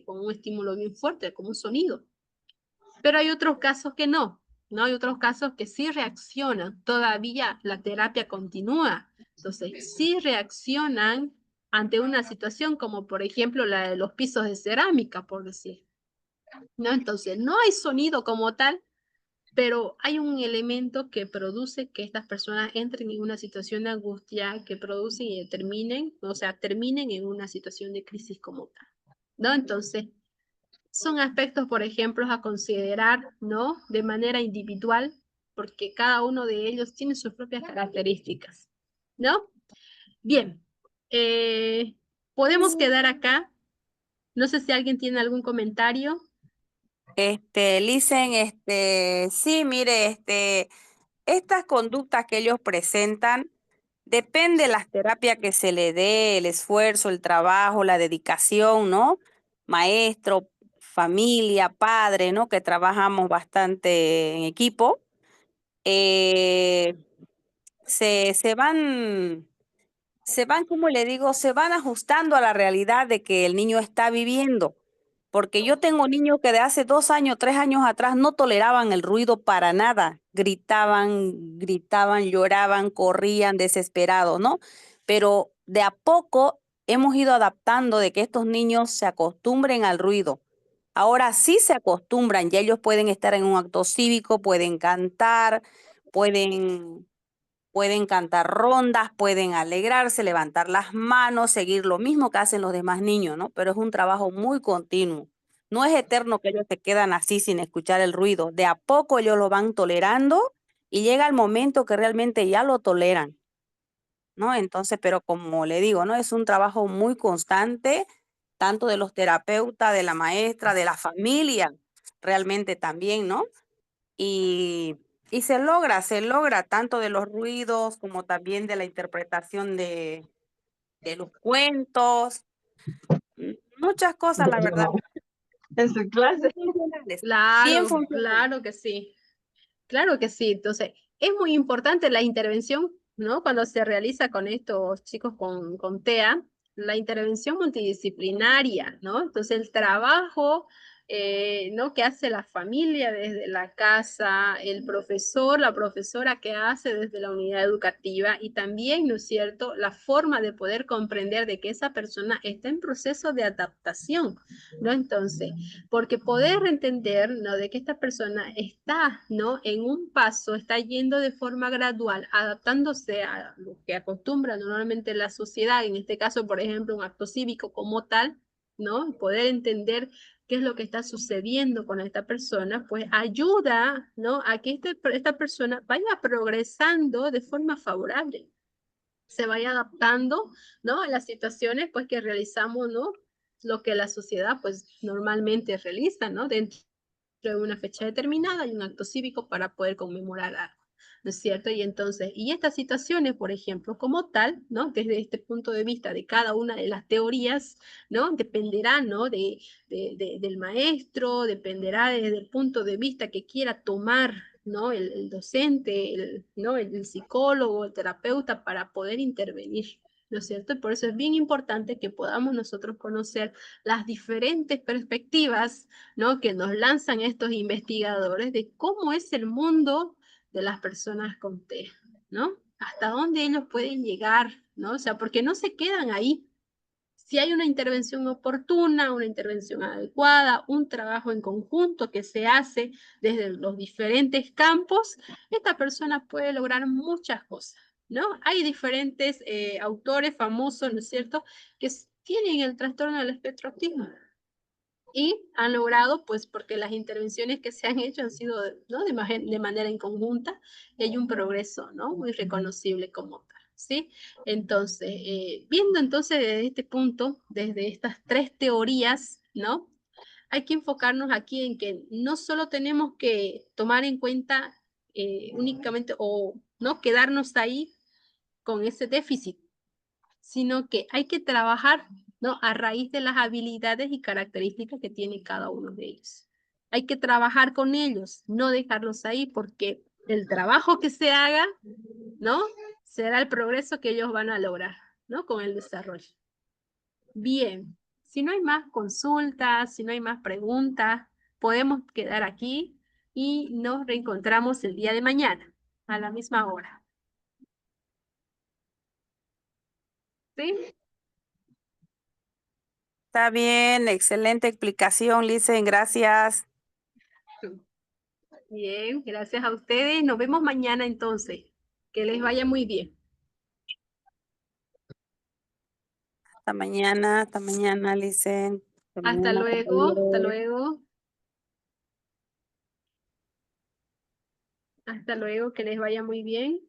con un estímulo bien fuerte, como un sonido. Pero hay otros casos que no, ¿no? Hay otros casos que sí reaccionan, todavía la terapia continúa. Entonces, sí reaccionan ante una situación como, por ejemplo, la de los pisos de cerámica, por decir. ¿No? Entonces, no hay sonido como tal, pero hay un elemento que produce que estas personas entren en una situación de angustia, que producen y terminen, o sea, terminen en una situación de crisis como tal, ¿no? Entonces, son aspectos, por ejemplo, a considerar, ¿no? De manera individual, porque cada uno de ellos tiene sus propias características, ¿no? Bien, podemos quedar acá. No sé si alguien tiene algún comentario. Licen, sí, mire, estas conductas que ellos presentan, depende de las terapias que se le dé, el esfuerzo, el trabajo, la dedicación, ¿no? Maestro, familia, padre, ¿no? Que trabajamos bastante en equipo. Se van, como le digo, se van ajustando a la realidad de que el niño está viviendo. Porque yo tengo niños que de hace 2 años, 3 años atrás no toleraban el ruido para nada. Gritaban, lloraban, corrían desesperados, ¿no? Pero de a poco hemos ido adaptando de que estos niños se acostumbren al ruido. Ahora sí se acostumbran, ya ellos pueden estar en un acto cívico, pueden cantar, pueden pueden cantar rondas, pueden alegrarse, levantar las manos, seguir lo mismo que hacen los demás niños, ¿no? Pero es un trabajo muy continuo. No es eterno que ellos se quedan así sin escuchar el ruido. De a poco ellos lo van tolerando y llega el momento que realmente ya lo toleran, ¿no? Entonces, pero como le digo, ¿no? Es un trabajo muy constante, tanto de los terapeutas, de la maestra, de la familia, realmente también, ¿no? Y, y se logra tanto de los ruidos como también de la interpretación de los cuentos, muchas cosas, la verdad. En su clase. Bien funcionales, bien Claro, funcionales. claro que sí. Claro que sí. Entonces, es muy importante la intervención, ¿no? Cuando se realiza con estos chicos con TEA, la intervención multidisciplinaria, ¿no? Entonces, el trabajo, ¿no? Que hace la familia desde la casa, el profesor, la profesora que hace desde la unidad educativa y también, ¿no es cierto?, la forma de poder comprender de que esa persona está en proceso de adaptación, ¿no? Entonces, porque poder entender, ¿no? De que esta persona está, ¿no? En un paso, está yendo de forma gradual, adaptándose a lo que acostumbra normalmente la sociedad, en este caso, por ejemplo, un acto cívico como tal, ¿no? Poder entender qué es lo que está sucediendo con esta persona, pues ayuda, ¿no? A que esta persona vaya progresando de forma favorable, se vaya adaptando, ¿no? A las situaciones, pues, que realizamos, ¿no? Lo que la sociedad, pues, normalmente realiza, ¿no? Dentro de una fecha determinada y un acto cívico para poder conmemorar algo, ¿no es cierto? Y entonces, y estas situaciones, por ejemplo, como tal, ¿no? Desde este punto de vista de cada una de las teorías, ¿no? Dependerá, ¿no? Del maestro, dependerá desde el punto de vista que quiera tomar, ¿no? El docente, ¿no? El psicólogo, el terapeuta para poder intervenir, ¿no es cierto? Por eso es bien importante que podamos nosotros conocer las diferentes perspectivas, ¿no? Que nos lanzan estos investigadores de cómo es el mundo de las personas con TEA, ¿no? Hasta dónde ellos pueden llegar, ¿no? O sea, porque no se quedan ahí. Si hay una intervención oportuna, una intervención adecuada, un trabajo en conjunto que se hace desde los diferentes campos, esta persona puede lograr muchas cosas, ¿no? Hay diferentes autores famosos, ¿no es cierto?, que tienen el trastorno del espectro autismo y han logrado, pues, porque las intervenciones que se han hecho han sido, ¿no? de manera en conjunta, y hay un progreso, ¿no? Muy reconocible como tal, ¿sí? Entonces, viendo entonces desde este punto, desde estas tres teorías, ¿no? Hay que enfocarnos aquí en que no solo tenemos que tomar en cuenta únicamente o no quedarnos ahí con ese déficit, sino que hay que trabajar, ¿no? A raíz de las habilidades y características que tiene cada uno de ellos. Hay que trabajar con ellos, no dejarlos ahí, porque el trabajo que se haga, ¿no? Será el progreso que ellos van a lograr, ¿no? Con el desarrollo. Bien, si no hay más consultas, si no hay más preguntas, podemos quedar aquí y nos reencontramos el día de mañana a la misma hora. ¿Sí? Está bien, excelente explicación, Licen, gracias. Bien, gracias a ustedes. Nos vemos mañana entonces. Que les vaya muy bien. Hasta mañana, Licen. Hasta Hasta mañana, luego, hasta compañeros. luego, hasta luego, que les vaya muy bien.